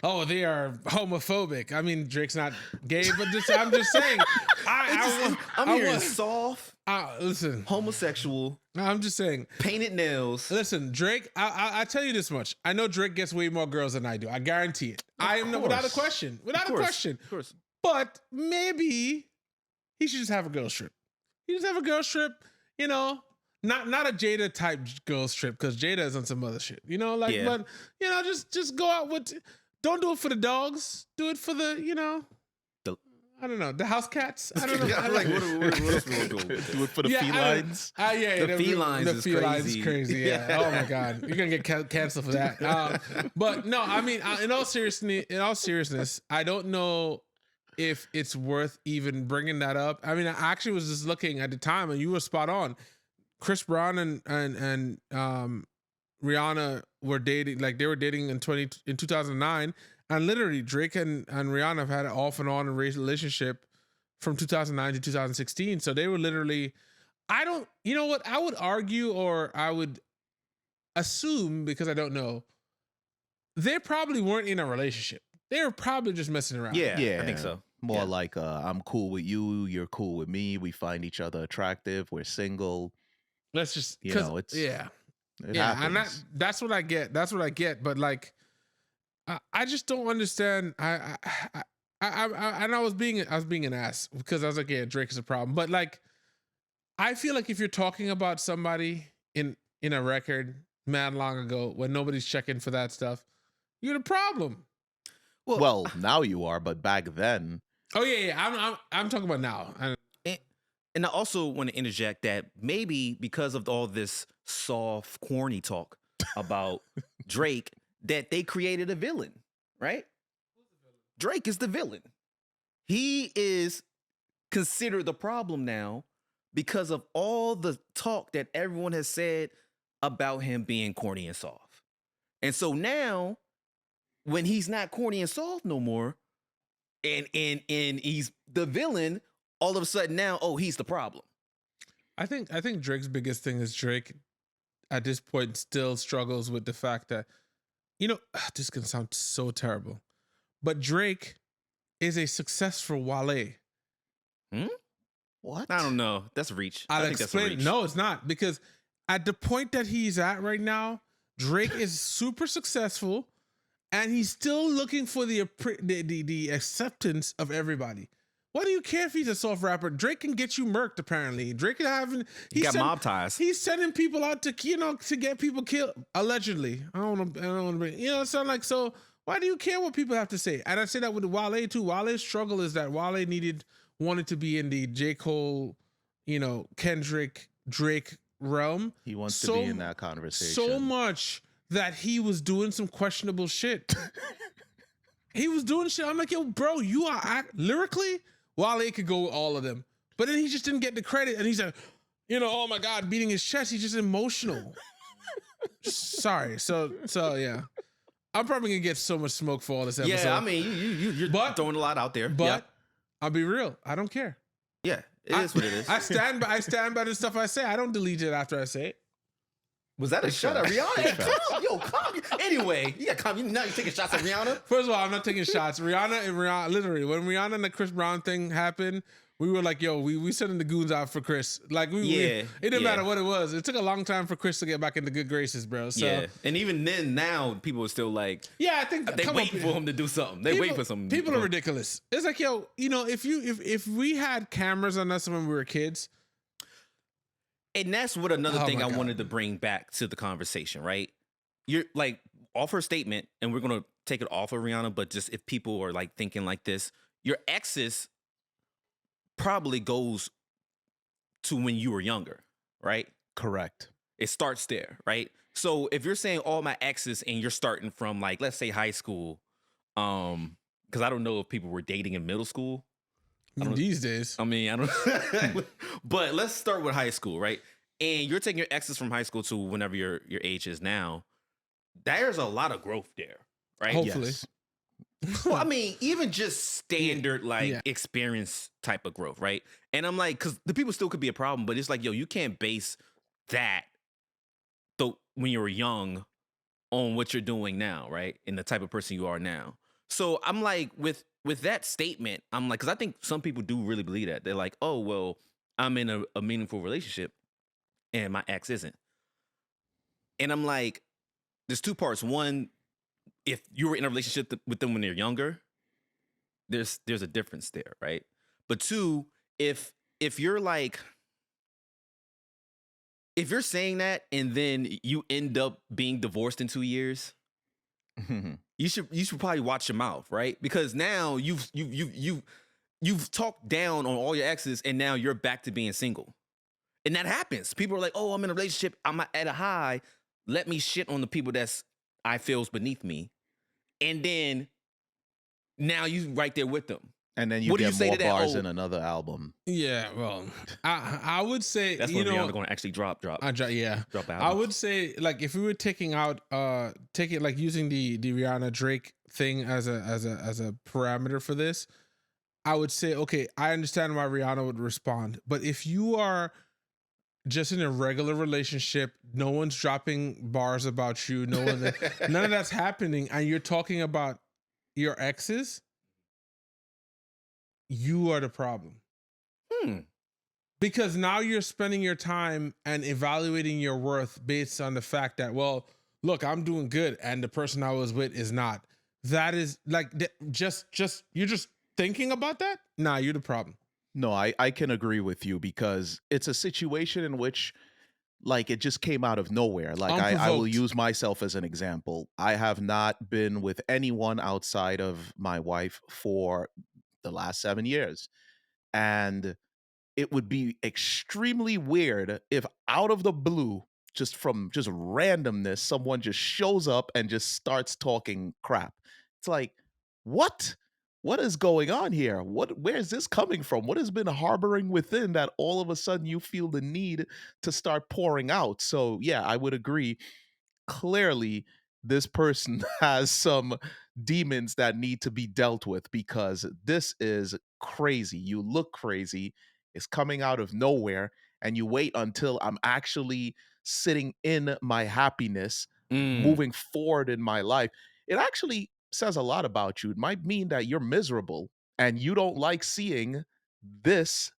[SPEAKER 2] oh, they are homophobic. I mean, Drake's not gay, but I'm just saying.
[SPEAKER 1] I'm hearing soft.
[SPEAKER 2] Listen,
[SPEAKER 1] homosexual.
[SPEAKER 2] I'm just saying,
[SPEAKER 1] painted nails.
[SPEAKER 2] Listen, Drake. I tell you this much. I know Drake gets way more girls than I do. I guarantee it. Without a question. Without a question.
[SPEAKER 1] Of course.
[SPEAKER 2] But maybe he should just have a girls trip. You just have a girls trip, you know, not a Jada type girls trip because Jada is on some other shit, you know, like,
[SPEAKER 1] Yeah.
[SPEAKER 2] but you know, just go out with, don't do it for the dogs, do it for the, you know, I don't know, the house cats. I don't know.
[SPEAKER 1] I'm like, what else we gonna do?
[SPEAKER 3] Do it for the felines.
[SPEAKER 1] The felines is crazy.
[SPEAKER 2] Yeah. Oh my god, you're gonna get canceled for that. But no, I mean, in all seriousness, I don't know if it's worth even bringing that up. I mean, I actually was just looking at the time, and you were spot on. Chris Brown and Rihanna were dating, like they were dating in 2009. And literally, Drake and Rihanna have had an off and on relationship from 2009 to 2016. So they were literally, you know what? I would argue, or I would assume, because I don't know, they probably weren't in a relationship. They were probably just messing around.
[SPEAKER 1] Yeah, I think so.
[SPEAKER 3] More like, I'm cool with you, you're cool with me, we find each other attractive, we're single.
[SPEAKER 2] Let's just,
[SPEAKER 3] you know, it's,
[SPEAKER 2] it
[SPEAKER 3] happens.
[SPEAKER 2] And that's what I get. That's what I get. But like, I just don't understand. I was being an ass because I was like, yeah, Drake is a problem. But like, I feel like if you're talking about somebody in a record mad long ago when nobody's checking for that stuff, you're the problem.
[SPEAKER 3] Well, now you are, but back then.
[SPEAKER 2] Oh yeah. I'm talking about now.
[SPEAKER 1] And I also want to interject that maybe because of all this soft, corny talk about Drake, that they created a villain, right? Drake is the villain. He is considered the problem now because of all the talk that everyone has said about him being corny and soft. And so now, when he's not corny and soft no more, and he's the villain, all of a sudden now, oh, he's the problem.
[SPEAKER 2] I think Drake's biggest thing is Drake at this point still struggles with the fact that, you know, this can sound so terrible, but Drake is a successful Wale.
[SPEAKER 3] What?
[SPEAKER 1] I don't know. That's a reach.
[SPEAKER 2] I'll
[SPEAKER 1] I think
[SPEAKER 2] explain.
[SPEAKER 1] That's a reach.
[SPEAKER 2] No, it's not, because at the point that he's at right now, Drake is super successful, and he's still looking for the acceptance of everybody. Why do you care if he's a soft rapper? Drake can get you murked, apparently. Drake can have...
[SPEAKER 1] He got mob ties.
[SPEAKER 2] He's sending people out to, you know, to get people killed, allegedly. I don't want to bring... You know, it sounds like, so why do you care what people have to say? And I say that with Wale, too. Wale's struggle is that Wale wanted to be in the J. Cole, you know, Kendrick, Drake realm.
[SPEAKER 3] He wants to be in that conversation.
[SPEAKER 2] So much that he was doing some questionable shit. He was doing shit. I'm like, yo, bro, you are lyrically... Wale could go with all of them, but then he just didn't get the credit, and he's like, you know, oh my god, beating his chest. He's just emotional. Sorry, so yeah, I'm probably gonna get so much smoke for all this episode.
[SPEAKER 1] Yeah, I mean, you're throwing a lot out there.
[SPEAKER 2] But I'll be real, I don't care.
[SPEAKER 1] Yeah, it is what it is.
[SPEAKER 2] I stand by the stuff I say. I don't delete it after I say it.
[SPEAKER 1] Was that a shot at Rihanna? Calm. Anyway, you got calm. Now you're taking shots at Rihanna.
[SPEAKER 2] First of all, I'm not taking shots. Rihanna, literally, when Rihanna and the Chris Brown thing happened, we were like, yo, we sending the goons out for Chris. Like, it didn't matter what it was. It took a long time for Chris to get back into good graces, bro. So,
[SPEAKER 1] yeah, and even then, now people are still like,
[SPEAKER 2] yeah, I think
[SPEAKER 1] they waiting for him to do something. They wait for something.
[SPEAKER 2] People are ridiculous. It's like, yo, you know, if we had cameras on us when we were kids.
[SPEAKER 1] And that's what another thing I wanted to bring back to the conversation, right? You're like, off her statement, and we're going to take it off of Rihanna, but just if people are like thinking like this, your exes probably goes to when you were younger, right?
[SPEAKER 3] Correct.
[SPEAKER 1] It starts there, right? So if you're saying all my exes and you're starting from like, let's say high school, because I don't know if people were dating in middle school.
[SPEAKER 2] These days.
[SPEAKER 1] I mean, I don't but let's start with high school, right? And you're taking your exes from high school to whenever your age is now. There's a lot of growth there, right?
[SPEAKER 2] Hopefully.
[SPEAKER 1] Yes. Well, I mean, even just standard experience type of growth, right? And I'm like, because the people still could be a problem, but it's like, yo, you can't base that when you were young on what you're doing now, right? And the type of person you are now. So I'm like, with that statement, I'm like, because I think some people do really believe that. They're like, oh, well, I'm in a meaningful relationship and my ex isn't. And I'm like, there's two parts. One, if you were in a relationship with them when they're younger, there's a difference there, right? But two, if you're like, if you're saying that and then you end up being divorced in 2 years, you should probably watch your mouth, right? Because now you've talked down on all your exes, and now you're back to being single. And that happens. People are like, "Oh, I'm in a relationship. I'm at a high. Let me shit on the people I feels beneath me." And then now you right there with them.
[SPEAKER 3] And then you
[SPEAKER 1] What do
[SPEAKER 3] get
[SPEAKER 1] you say
[SPEAKER 3] more
[SPEAKER 1] to that?
[SPEAKER 3] bars
[SPEAKER 1] Oh,
[SPEAKER 3] in another album.
[SPEAKER 2] Yeah, well, I would say
[SPEAKER 1] that's when Rihanna going to actually drop.
[SPEAKER 2] Yeah,
[SPEAKER 1] drop out.
[SPEAKER 2] I would say like if we were taking out like using the Rihanna Drake thing as a parameter for this, I would say okay, I understand why Rihanna would respond, but if you are just in a regular relationship, no one's dropping bars about you, none of that's happening, and you're talking about your exes, you are the problem. Because now you're spending your time and evaluating your worth based on the fact that, well, look, I'm doing good and the person I was with is not. That is like just you're just thinking about that? Nah, you're the problem.
[SPEAKER 3] No, I can agree with you because it's a situation in which like it just came out of nowhere. Like I will use myself as an example. I have not been with anyone outside of my wife for the last 7 years. And it would be extremely weird if out of the blue, just from just randomness, someone just shows up and just starts talking crap. It's like, what? What is going on here? Where is this coming from? What has been harboring within that all of a sudden you feel the need to start pouring out? So yeah, I would agree. Clearly, this person has some demons that need to be dealt with because this is crazy. You look crazy. It's coming out of nowhere, and you wait until I'm actually sitting in my happiness, moving forward in my life. It actually says a lot about you. It might mean that you're miserable and you don't like seeing this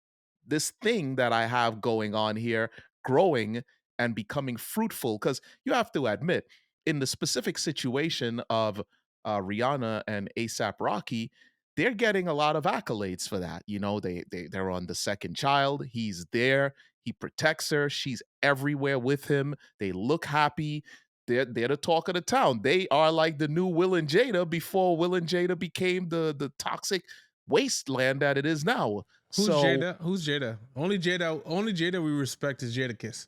[SPEAKER 3] thing that I have going on here growing and becoming fruitful. Because you have to admit, in the specific situation of Rihanna and ASAP Rocky, they're getting a lot of accolades for that. You know, they're on the second child. He's there. He protects her. She's everywhere with him. They look happy. They're the talk of the town. They are like the new Will and Jada before Will and Jada became the toxic wasteland that it is now.
[SPEAKER 2] Who's Jada? Who's Jada? Only Jada we respect is Jadakiss.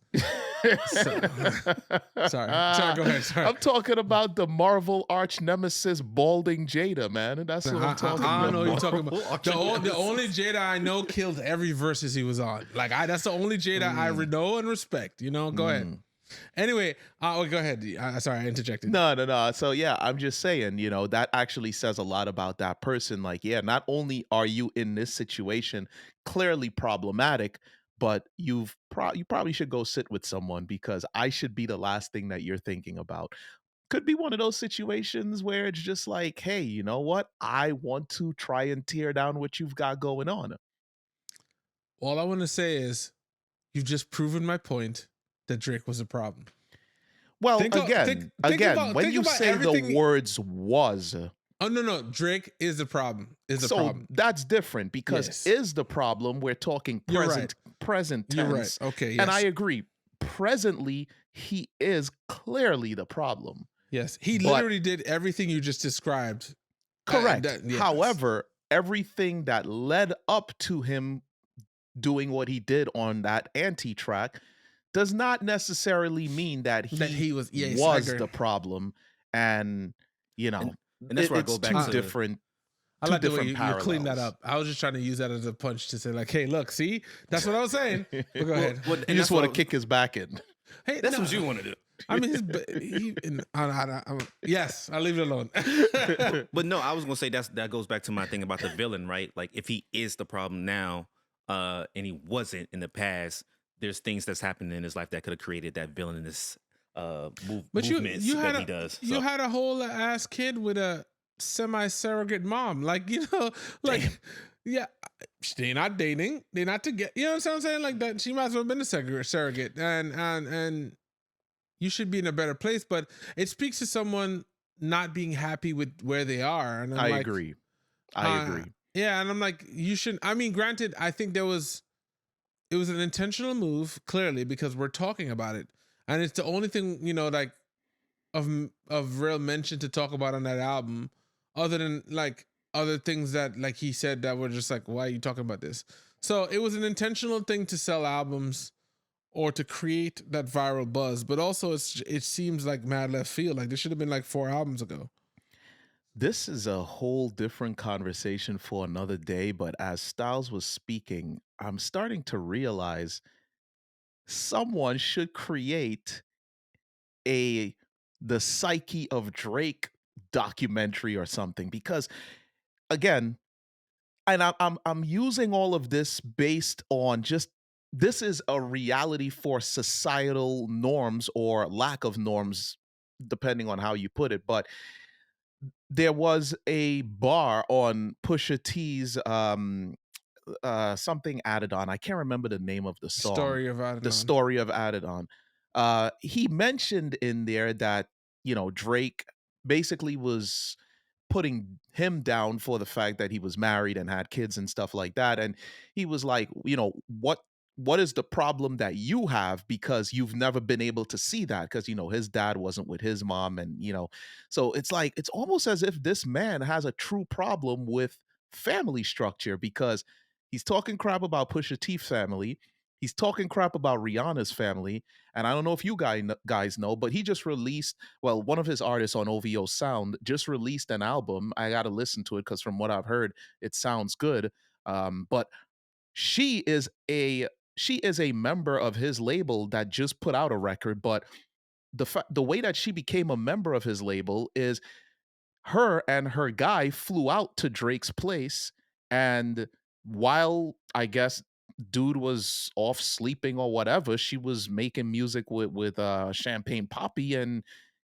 [SPEAKER 2] Sorry, go ahead. Sorry.
[SPEAKER 3] I'm talking about the Marvel arch nemesis balding Jada, man. That's what I'm talking about.
[SPEAKER 2] I don't know what you're talking about. The only Jada I know killed every versus he was on. Like that's the only Jada I know and respect. You know, go ahead. Anyway, go ahead. Sorry, I interjected.
[SPEAKER 3] No. So yeah, I'm just saying, you know, that actually says a lot about that person. Like, yeah, not only are you in this situation clearly problematic, but you probably should go sit with someone because I should be the last thing that you're thinking about. Could be one of those situations where it's just like, hey, you know what? I want to try and tear down what you've got going on.
[SPEAKER 2] All I want to say is you've just proven my point that Drake was a problem.
[SPEAKER 3] Well, when you say the words was.
[SPEAKER 2] Oh, no. Drake is the problem.
[SPEAKER 3] That's different because is the problem. We're talking present tense.
[SPEAKER 2] You're right. Okay, yes.
[SPEAKER 3] And I agree. Presently, he is clearly the problem.
[SPEAKER 2] Yes. He literally did everything you just described.
[SPEAKER 3] Correct. However, everything that led up to him doing what he did on that anti-track does not necessarily mean that he was the problem. And, you know,
[SPEAKER 1] and that's where I go back to
[SPEAKER 3] different.
[SPEAKER 2] I like the way you clean that up. I was just trying to use that as a punch to say like, hey, look, see, that's what I was saying. But go ahead.
[SPEAKER 3] You just want to kick his back in.
[SPEAKER 2] Hey,
[SPEAKER 1] that's what you want to do.
[SPEAKER 2] I mean, yes, I'll leave it alone.
[SPEAKER 1] But no, I was gonna say that goes back to my thing about the villain, right? Like if he is the problem now, and he wasn't in the past, there's things that's happened in his life that could have created that villainous movement that he does.
[SPEAKER 2] You had a whole ass kid with a semi-surrogate mom, like, you know, like damn. Yeah, they're not dating, they're not together. You know what I'm saying? Like that, she might as well have been a surrogate, and you should be in a better place. But it speaks to someone not being happy with where they are. And I agree. I agree. Yeah, and I'm like, you shouldn't. I mean, granted, I think it was it was an intentional move, clearly, because we're talking about it, and it's the only thing, you know, like of real mention to talk about on that album, other than like other things that like he said that were just like, why are you talking about this? So it was an intentional thing to sell albums or to create that viral buzz, but also it seems like mad left field. Like this should have been like 4 albums ago.
[SPEAKER 3] This is a whole different conversation for another day, but as Styles was speaking, I'm starting to realize someone should create a the psyche of Drake documentary or something because again, and I'm using all of this based on just this is a reality for societal norms or lack of norms depending on how you put it, but there was a bar on Pusha T's something added on. I can't remember the name of the song.
[SPEAKER 2] Story of
[SPEAKER 3] The
[SPEAKER 2] Adnan.
[SPEAKER 3] story of added on. He mentioned in there that, you know, Drake basically was putting him down for the fact that he was married and had kids and stuff like that. And he was like, you know, what is the problem that you have because you've never been able to see that because you know his dad wasn't with his mom and you know so it's like it's almost as if this man has a true problem with family structure because he's talking crap about Pusha T's family. He's talking crap about Rihanna's family. And I don't know if you guys know, but he just released, well, one of his artists on OVO Sound just released an album. I got to listen to it because from what I've heard, it sounds good. But she is a she is a member of his label that just put out a record. But the way that she became a member of his label is her and her guy flew out to Drake's place, and while I guess dude was off sleeping or whatever, she was making music with Champagne Poppy, and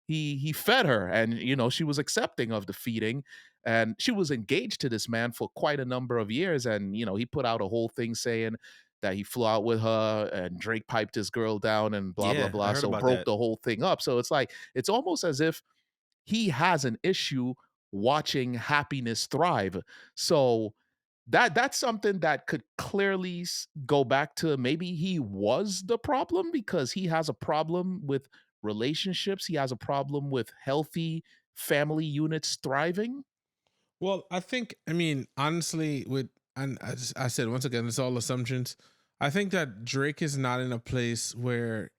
[SPEAKER 3] he fed her, and you know she was accepting of the feeding, and she was engaged to this man for quite a number of years, and you know he put out a whole thing saying that he flew out with her and Drake piped his girl down and blah blah
[SPEAKER 1] Yeah, I
[SPEAKER 3] blah,
[SPEAKER 1] heard
[SPEAKER 3] so
[SPEAKER 1] about
[SPEAKER 3] broke
[SPEAKER 1] that.
[SPEAKER 3] the whole thing up. So it's like it's almost as if he has an issue watching happiness thrive. So that's something that could clearly go back to maybe he was the problem because he has a problem with relationships. He has a problem with healthy family units thriving.
[SPEAKER 2] Well, I mean, honestly, and I said once again, it's all assumptions. I think that Drake is not in a place where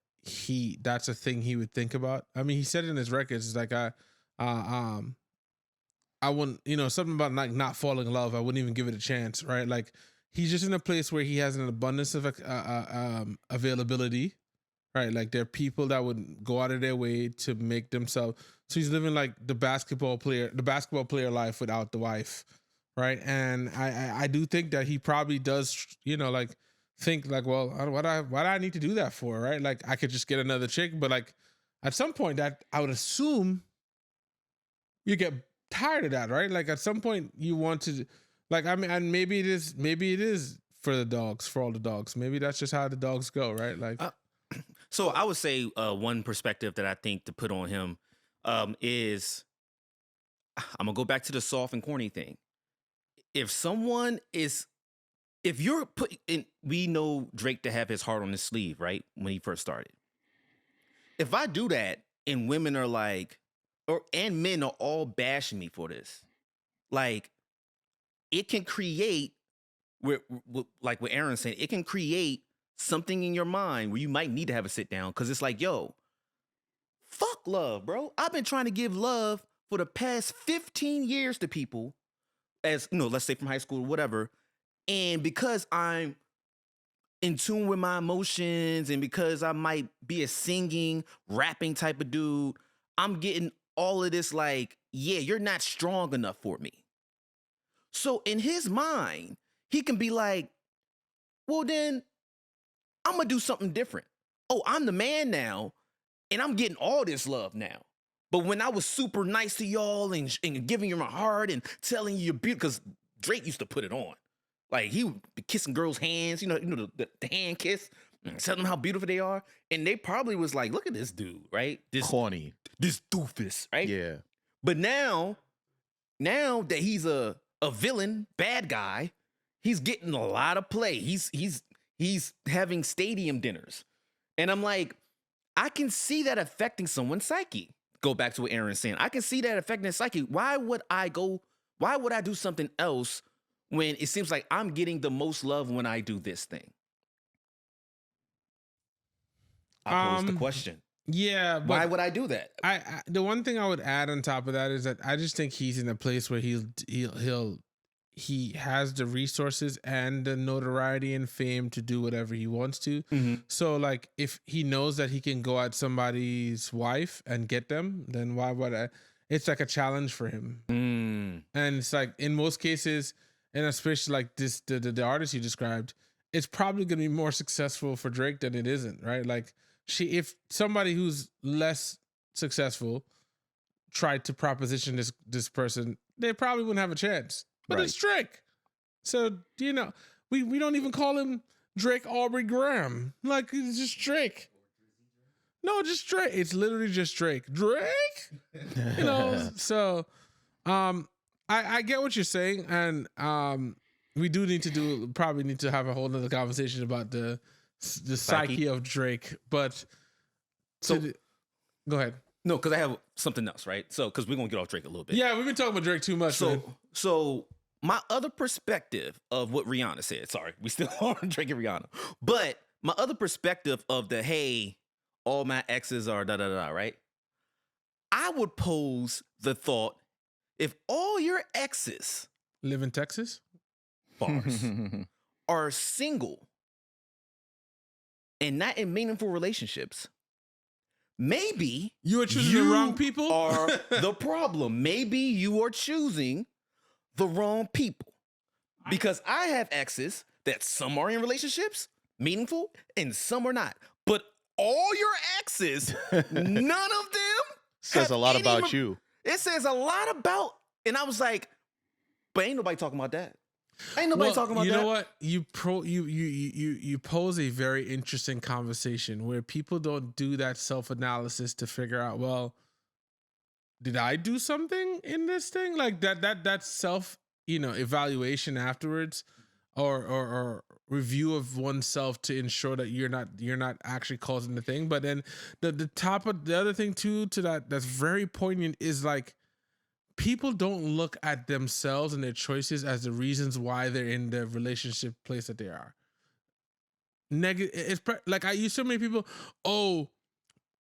[SPEAKER 2] that's a thing he would think about. I mean, he said in his records, it's like uh, um, I wouldn't, you know, something about like not falling in love. I wouldn't even give it a chance, right? Like he's just in a place where he has an abundance of availability, right? Like there are people that would go out of their way to make themselves. So he's living like the basketball player life without the wife, right? And I do think that he probably does, you know, like think like, well, what do I need to do that for, right? Like I could just get another chick, but like at some point that I would assume you get tired of that, right? Like at some point you want to, like I mean, and maybe it is for the dogs, for all the dogs. Maybe that's just how the dogs go, right? Like.
[SPEAKER 1] So I would say one perspective that I think to put on him is I'm gonna go back to the soft and corny thing. If you're put in, we know Drake to have his heart on his sleeve, right? When he first started. If I do that and women are like, and men are all bashing me for this, like it can create, like what Aaron said, it can create something in your mind where you might need to have a sit down because it's like, yo, fuck love, bro. I've been trying to give love for the past 15 years to people, as you know, let's say from high school or whatever. And because I'm in tune with my emotions and because I might be a singing, rapping type of dude, I'm getting all of this like, yeah, you're not strong enough for me. So in his mind, he can be like, well, then I'm going to do something different. Oh, I'm the man now, and I'm getting all this love now. But when I was super nice to y'all and giving you my heart and telling you you're beautiful, because Drake used to put it on. Like, he would be kissing girls' hands, the hand kiss, and tell them how beautiful they are. And they probably was like, look at this dude, right? This
[SPEAKER 3] Corny.
[SPEAKER 1] This doofus, right?
[SPEAKER 3] Yeah.
[SPEAKER 1] But now that he's a villain, bad guy, he's getting a lot of play. He's he's having stadium dinners. And I'm like, I can see that affecting someone's psyche. Go back to what Aaron's saying. I can see that affecting his psyche. Why would I do something else when it seems like I'm getting the most love when I do this thing? I pose the question.
[SPEAKER 2] Yeah, but
[SPEAKER 1] why would I do that?
[SPEAKER 2] I the one thing I would add on top of that is that I just think he's in a place where he has the resources and the notoriety and fame to do whatever he wants to.
[SPEAKER 1] Mm-hmm.
[SPEAKER 2] So like if he knows that he can go at somebody's wife and get them, then why would I? It's like a challenge for him. And it's like in most cases, and especially like this the artist you described, it's probably gonna be more successful for Drake than it isn't, right? Like if somebody who's less successful tried to proposition this person, they probably wouldn't have a chance. But It's Drake. So, you know, we don't even call him Drake Aubrey Graham. Like, it's just Drake. No, just Drake. It's literally just Drake. Drake? You know, so I get what you're saying. And we do probably need to have a whole nother conversation about the psyche of Drake. But go ahead.
[SPEAKER 1] No, because I have something else, right? So, because we're going to get off Drake a little bit.
[SPEAKER 2] Yeah, we've been talking about Drake too much.
[SPEAKER 1] So my other perspective of what Rihanna said, sorry, we still on Drake and Rihanna, but my other perspective of the, hey, all my exes are da-da-da, right? I would pose the thought, if all your exes
[SPEAKER 2] live in Texas,
[SPEAKER 1] bars, are single and not in meaningful relationships, maybe
[SPEAKER 2] you are choosing the wrong people.
[SPEAKER 1] Are the problem. Maybe you are choosing the wrong people. Because I have exes that some are in relationships, meaningful, and some are not. But all your exes, none of them
[SPEAKER 3] says a lot about you.
[SPEAKER 1] It says a lot about, and I was like, but ain't nobody talking about that. Ain't nobody talking about that.
[SPEAKER 2] You know what? You pose a very interesting conversation where people don't do that self-analysis to figure out, well, did I do something in this thing? Like that self, evaluation afterwards or review of oneself to ensure that you're not actually causing the thing. But then the other thing too to that's very poignant is like, people don't look at themselves and their choices as the reasons why they're in the relationship place that they are. Like I use so many people, oh,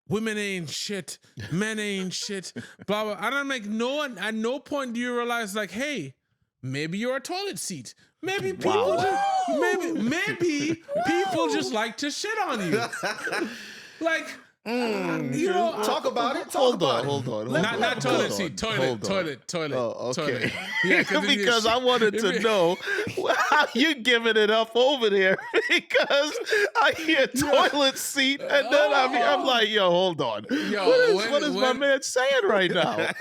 [SPEAKER 2] women ain't shit, men ain't shit, blah, blah. I don't make at no point do you realize like, hey, maybe you're a toilet seat. Maybe people maybe people just like to shit on you. Like,
[SPEAKER 1] talk about it.
[SPEAKER 3] Hold on.
[SPEAKER 2] Not toilet seat. Toilet.
[SPEAKER 3] Oh, okay.
[SPEAKER 2] Toilet. Yeah,
[SPEAKER 3] because I wanted to know how you giving it up over there. Because I hear toilet seat, and then I'm like, yo, hold on. What is my man saying right now?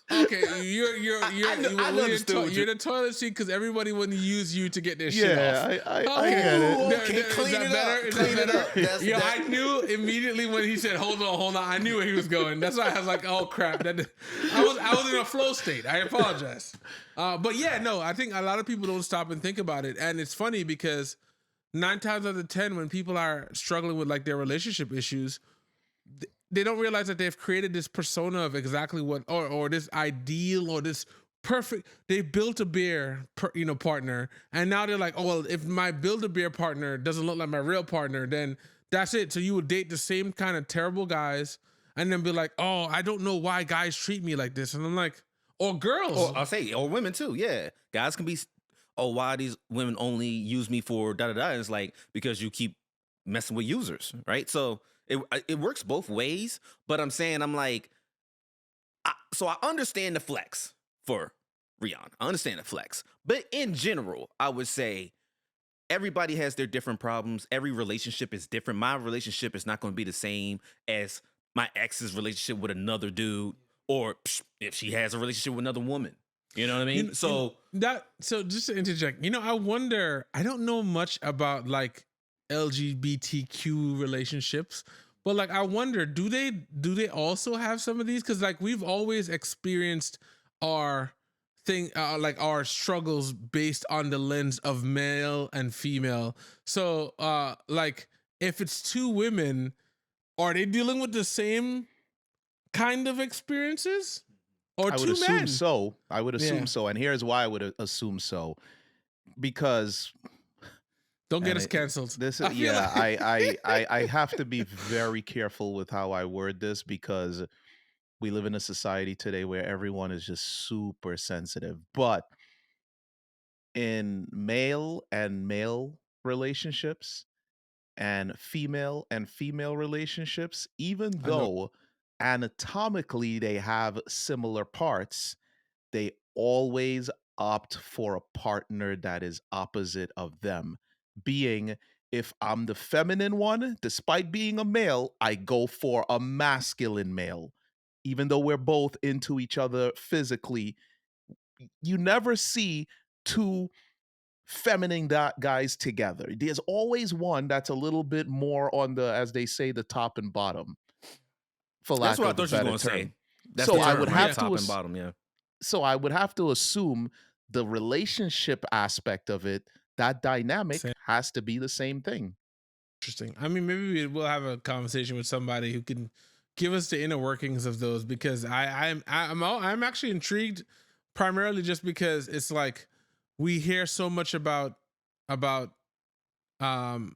[SPEAKER 2] Okay, you're the toilet seat because everybody wouldn't use you to get their shit off.
[SPEAKER 3] I get it.
[SPEAKER 1] Okay, clean it up.
[SPEAKER 2] Yeah, I knew immediately when he said, hold on. I knew where he was going. That's why I was like, oh crap. I was in a flow state. I apologize. But yeah, no, I think a lot of people don't stop and think about it. And it's funny because 9 times out of 10, when people are struggling with like their relationship issues, they don't realize that they've created this persona of exactly what, or this ideal, or this perfect. They built a beer, partner, and now they're like, oh well, if my Build-A-Bear partner doesn't look like my real partner, then that's it. So you would date the same kind of terrible guys, and then be like, oh, I don't know why guys treat me like this, and I'm like, or girls,
[SPEAKER 1] or I'll say, or women too. Yeah, guys can be, oh, why these women only use me for da da da? It's like because you keep messing with users, right? So. It works both ways, but I'm like, so I understand the flex for Rihanna. I understand the flex. But in general, I would say everybody has their different problems. Every relationship is different. My relationship is not going to be the same as my ex's relationship with another dude, or if she has a relationship with another woman. You know what I mean? So
[SPEAKER 2] just to interject, I wonder, I don't know much about like LGBTQ relationships, but like I wonder, do they also have some of these? Because like we've always experienced our like our struggles based on the lens of male and female. So like if it's two women, are they dealing with the same kind of experiences? Or
[SPEAKER 3] I would
[SPEAKER 2] two
[SPEAKER 3] assume
[SPEAKER 2] men?
[SPEAKER 3] so. I would assume
[SPEAKER 2] Yeah.
[SPEAKER 3] so. And here's why I would assume so. Because
[SPEAKER 2] Don't get
[SPEAKER 3] and
[SPEAKER 2] us canceled.
[SPEAKER 3] this
[SPEAKER 2] I
[SPEAKER 3] is
[SPEAKER 2] feel
[SPEAKER 3] yeah,
[SPEAKER 2] like-
[SPEAKER 3] I have to be very careful with how I word this because we live in a society today where everyone is just super sensitive. But in male and male relationships and female relationships, even
[SPEAKER 2] I know.
[SPEAKER 3] though anatomically they have similar parts, they always opt for a partner that is opposite of them. Being, if I'm the feminine one, despite being a male, I go for a masculine male. Even though we're both into each other physically, you never see two feminine guys together. There's always one that's a little bit more on the, as they say, the top and bottom, for
[SPEAKER 1] That's
[SPEAKER 3] lack
[SPEAKER 1] what I
[SPEAKER 3] of a
[SPEAKER 1] thought you were
[SPEAKER 3] better
[SPEAKER 1] going to say.
[SPEAKER 3] term.
[SPEAKER 1] That's
[SPEAKER 3] So
[SPEAKER 1] the
[SPEAKER 3] I
[SPEAKER 1] term,
[SPEAKER 3] would
[SPEAKER 1] right?
[SPEAKER 3] have
[SPEAKER 1] Top
[SPEAKER 3] to
[SPEAKER 1] and bottom, yeah.
[SPEAKER 3] so I would have to assume the relationship aspect of it, that dynamic
[SPEAKER 2] Same.
[SPEAKER 3] has to be the same thing.
[SPEAKER 2] Interesting. I mean, maybe we'll have a conversation with somebody who can give us the inner workings of those, because I'm actually intrigued, primarily just because it's like we hear so much about um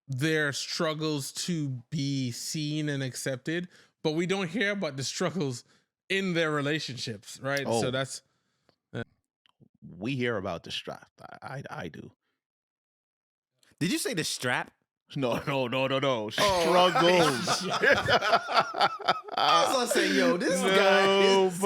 [SPEAKER 2] their struggles to be seen and accepted, but we don't hear about the struggles in their relationships, right? So
[SPEAKER 3] Oh,
[SPEAKER 2] that's
[SPEAKER 3] we hear about the strap. I do.
[SPEAKER 1] Did you say the strap?
[SPEAKER 3] No.
[SPEAKER 1] Oh,
[SPEAKER 3] Struggles.
[SPEAKER 1] I was gonna say, yo, this guy is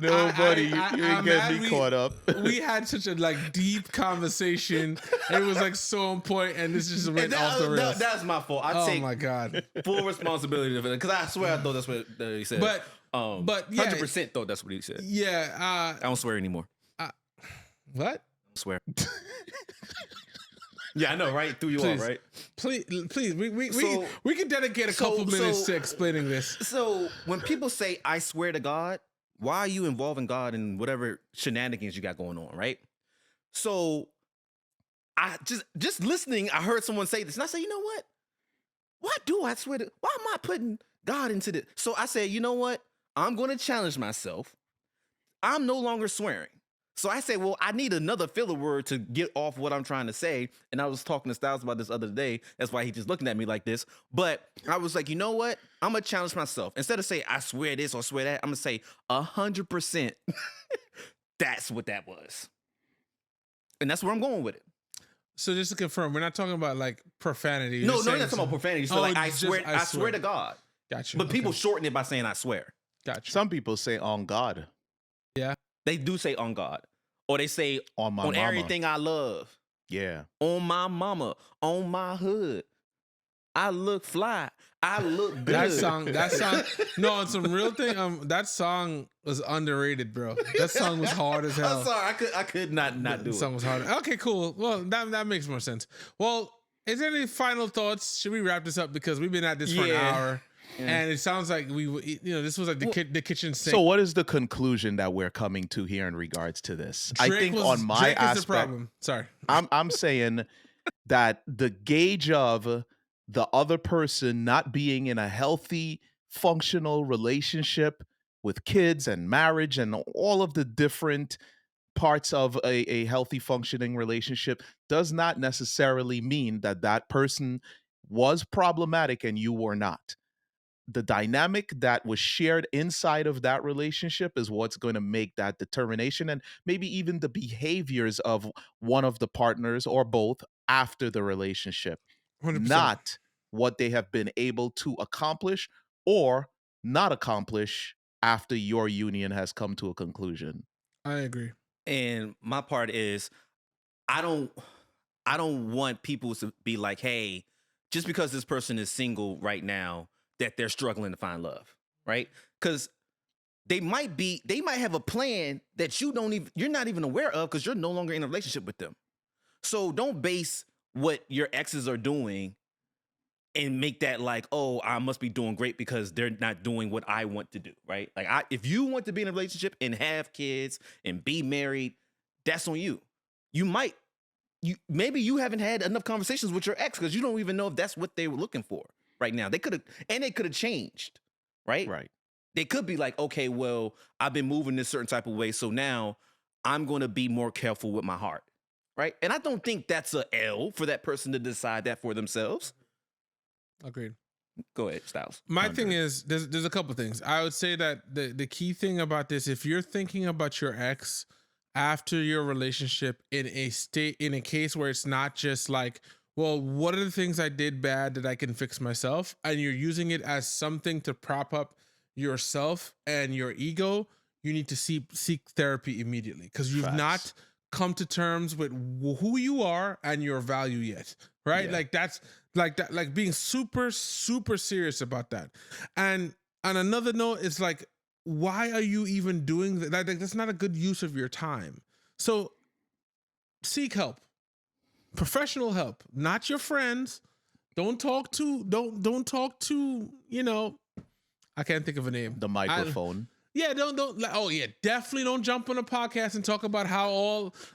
[SPEAKER 3] Nobody. You
[SPEAKER 2] I'm
[SPEAKER 3] ain't
[SPEAKER 2] mad
[SPEAKER 3] getting me caught up.
[SPEAKER 2] we had such a like deep conversation. It was like so on point, and this just went off the rails.
[SPEAKER 1] That's my fault. I
[SPEAKER 2] Oh
[SPEAKER 1] take
[SPEAKER 2] my god!
[SPEAKER 1] full responsibility for it because I swear I thought that's what he said.
[SPEAKER 2] But yeah,
[SPEAKER 1] 100% thought that's what he said.
[SPEAKER 2] yeah.
[SPEAKER 1] I don't swear anymore.
[SPEAKER 2] What?
[SPEAKER 1] I swear. Yeah, I know, right? Threw you off, right?
[SPEAKER 2] Please,
[SPEAKER 1] So-
[SPEAKER 2] we can dedicate a couple minutes to explaining this.
[SPEAKER 1] So when people say "I swear to God," why are you involving God in whatever shenanigans you got going on, right? So I just listening, I heard someone say this, and I said, you know what? Why do I swear to? Why am I putting God into this? So I said, you know what? I'm going to challenge myself. I'm no longer swearing. So I said, well, I need another filler word to get off what I'm trying to say. And I was talking to Styles about this other day. That's why he just looking at me like this. But I was like, you know what? I'm going to challenge myself. Instead of saying, I swear this or swear that, I'm going to say 100%. That's what that was. And that's where I'm going with it.
[SPEAKER 2] So just to confirm, we're not talking about like profanity.
[SPEAKER 1] No, we're not talking about profanity. So like, I swear to God.
[SPEAKER 2] Gotcha.
[SPEAKER 1] But people shorten it by saying, I swear.
[SPEAKER 2] Gotcha.
[SPEAKER 3] Some people say on God.
[SPEAKER 2] Yeah.
[SPEAKER 1] They do say on God. Or they say
[SPEAKER 3] On my
[SPEAKER 1] on
[SPEAKER 3] mama.
[SPEAKER 1] everything I love.
[SPEAKER 3] Yeah.
[SPEAKER 1] On my mama. On my hood. I look fly. I look good.
[SPEAKER 2] That song, no, on some real thing, that song was underrated, bro. That song was hard as hell.
[SPEAKER 1] I'm sorry, I could not do
[SPEAKER 2] The
[SPEAKER 1] it.
[SPEAKER 2] song was hard. Okay, cool. Well, that makes more sense. Well, is there any final thoughts? Should we wrap this up, because we've been at this for an hour, and it sounds like this was like the kitchen sink.
[SPEAKER 3] So what is the conclusion that we're coming to here in regards to this? I think on my
[SPEAKER 2] Drake is the
[SPEAKER 3] aspect,
[SPEAKER 2] problem. Sorry,
[SPEAKER 3] I'm saying that the gauge of the other person not being in a healthy, functional relationship with kids and marriage and all of the different parts of a healthy, functioning relationship does not necessarily mean that that person was problematic and you were not. The dynamic that was shared inside of that relationship is what's going to make that determination, and maybe even the behaviors of one of the partners or both after the relationship,
[SPEAKER 2] 100%.
[SPEAKER 3] not what they have been able to accomplish or not accomplish after your union has come to a conclusion.
[SPEAKER 2] I agree.
[SPEAKER 1] And my part is I don't want people to be like, hey, just because this person is single right now, that they're struggling to find love, right? Because they might have a plan that you're not even aware of, because you're no longer in a relationship with them. So don't base what your exes are doing and make that like, oh, I must be doing great because they're not doing what I want to do, right? Like, if you want to be in a relationship and have kids and be married, that's on you. Maybe you haven't had enough conversations with your ex because you don't even know if that's what they were looking for right now. They could have changed, right?
[SPEAKER 3] Right.
[SPEAKER 1] They could be like, okay, well, I've been moving this certain type of way, so now I'm going to be more careful with my heart, right? And I don't think that's a L for that person to decide that for themselves.
[SPEAKER 2] Agreed.
[SPEAKER 1] Go ahead, Styles.
[SPEAKER 2] My thing is, there's a couple things. I would say that the key thing about this, if you're thinking about your ex after your relationship in a case where it's not just like, well, what are the things I did bad that I can fix myself? And you're using it as something to prop up yourself and your ego, you need to seek therapy immediately because you've not come to terms with who you are and your value yet, right? Yeah. Like that's like being super, super serious about that. And on another note, it's like, why are you even doing that? Like, that's not a good use of your time. So seek help, professional help, not your friends. Don't talk to, you know, I can't think of a name.
[SPEAKER 3] The microphone.
[SPEAKER 2] Definitely don't jump on a podcast and talk about how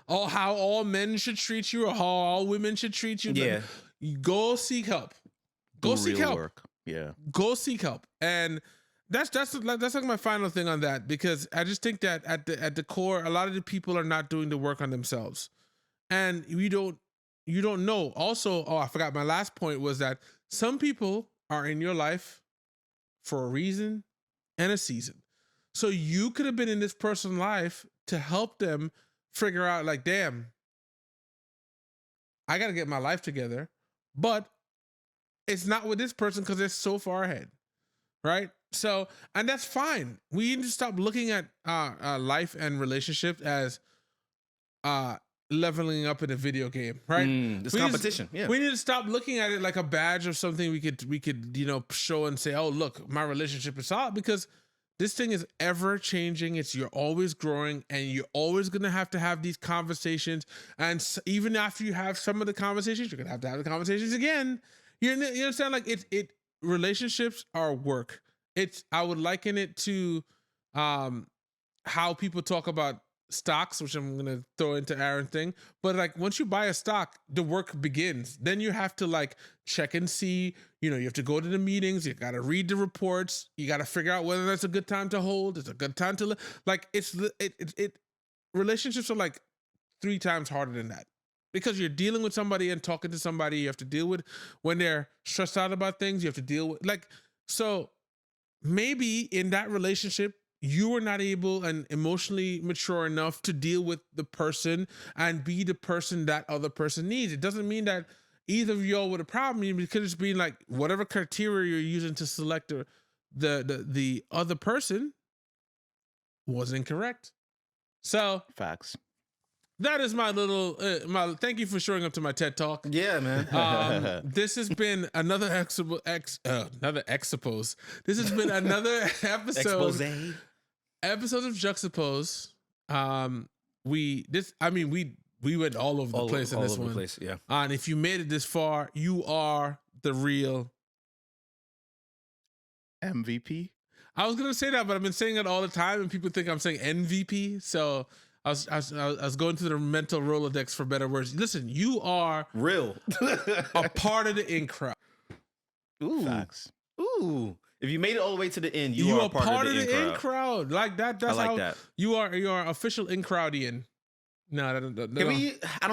[SPEAKER 2] all men should treat you or how all women should treat you.
[SPEAKER 1] Yeah.
[SPEAKER 2] Go seek help. Go seek help.
[SPEAKER 3] Work. Yeah.
[SPEAKER 2] Go seek help. And that's like my final thing on that, because I just think that at the core, a lot of the people are not doing the work on themselves. And you don't know. Also, I forgot my last point was that some people are in your life for a reason and a season. So you could have been in this person's life to help them figure out like, damn, I got to get my life together, but it's not with this person because they're so far ahead. Right. So, and that's fine. We need to stop looking at life and relationships as leveling up in a video game, right?
[SPEAKER 1] This competition.
[SPEAKER 2] We need to stop looking at it like a badge of something we could show and say, oh, look, my relationship is solid, because this thing is ever changing. You're always growing, and you're always going to have these conversations. And even after you have some of the conversations, you're going to have the conversations again. You understand? Like relationships are work. I would liken it to how people talk about stocks, which I'm going to throw into Aaron thing. But like once you buy a stock, the work begins. Then you have to like check and see, you have to go to the meetings. You got to read the reports. You got to figure out whether that's a good time to hold. It's a good time to like, relationships are like 3 times harder than that, because you're dealing with somebody and talking to somebody. You have to deal with when they're stressed out about things. You have to deal with so maybe in that relationship, you were not able and emotionally mature enough to deal with the person and be the person that other person needs. It doesn't mean that either of y'all with a problem. It could just be like whatever criteria you're using to select the other person was incorrect. So
[SPEAKER 3] facts.
[SPEAKER 2] That is my little thank you for showing up to my TED Talk.
[SPEAKER 1] Yeah, man.
[SPEAKER 2] This has been another Exapose. This has been another episode of Juxtaposed. We went all over the place in this one.
[SPEAKER 1] Yeah.
[SPEAKER 2] And if you made it this far, you are the real
[SPEAKER 3] MVP.
[SPEAKER 2] I was gonna say that, but I've been saying it all the time, and people think I'm saying MVP. So I was going through the mental Rolodex for better words. Listen, you are
[SPEAKER 1] real
[SPEAKER 2] a part of the in crowd.
[SPEAKER 1] Ooh.
[SPEAKER 3] Facts.
[SPEAKER 1] Ooh. If you made it all the way to the end, you are a part of the in crowd.
[SPEAKER 2] Like that. That's
[SPEAKER 1] I like
[SPEAKER 2] how
[SPEAKER 1] that.
[SPEAKER 2] You are official in crowdian. No.
[SPEAKER 1] I don't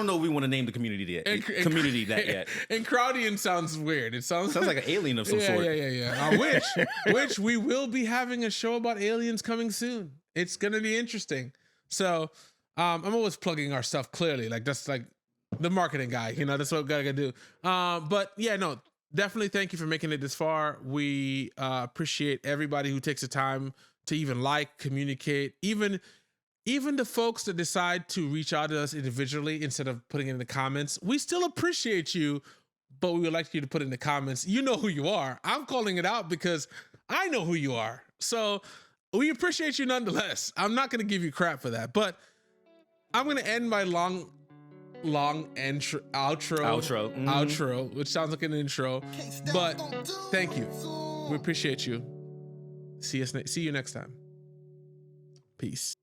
[SPEAKER 1] know if we want to name the community yet. Yet.
[SPEAKER 2] In crowdian sounds weird. It sounds
[SPEAKER 1] like an alien of some sort.
[SPEAKER 2] Yeah. Which we will be having a show about aliens coming soon. It's gonna be interesting. So I'm always plugging our stuff, clearly. Like that's like the marketing guy, that's what we gotta do. But yeah, no, definitely thank you for making it this far. We appreciate everybody who takes the time to even communicate, even the folks that decide to reach out to us individually instead of putting it in the comments. We still appreciate you, but we would like you to put in the comments. You know who you are. I'm calling it out because I know who you are. So we appreciate you nonetheless. I'm not going to give you crap for that, but I'm going to end my long long outro, which sounds like an intro, but thank you. We appreciate you. See you next time. Peace.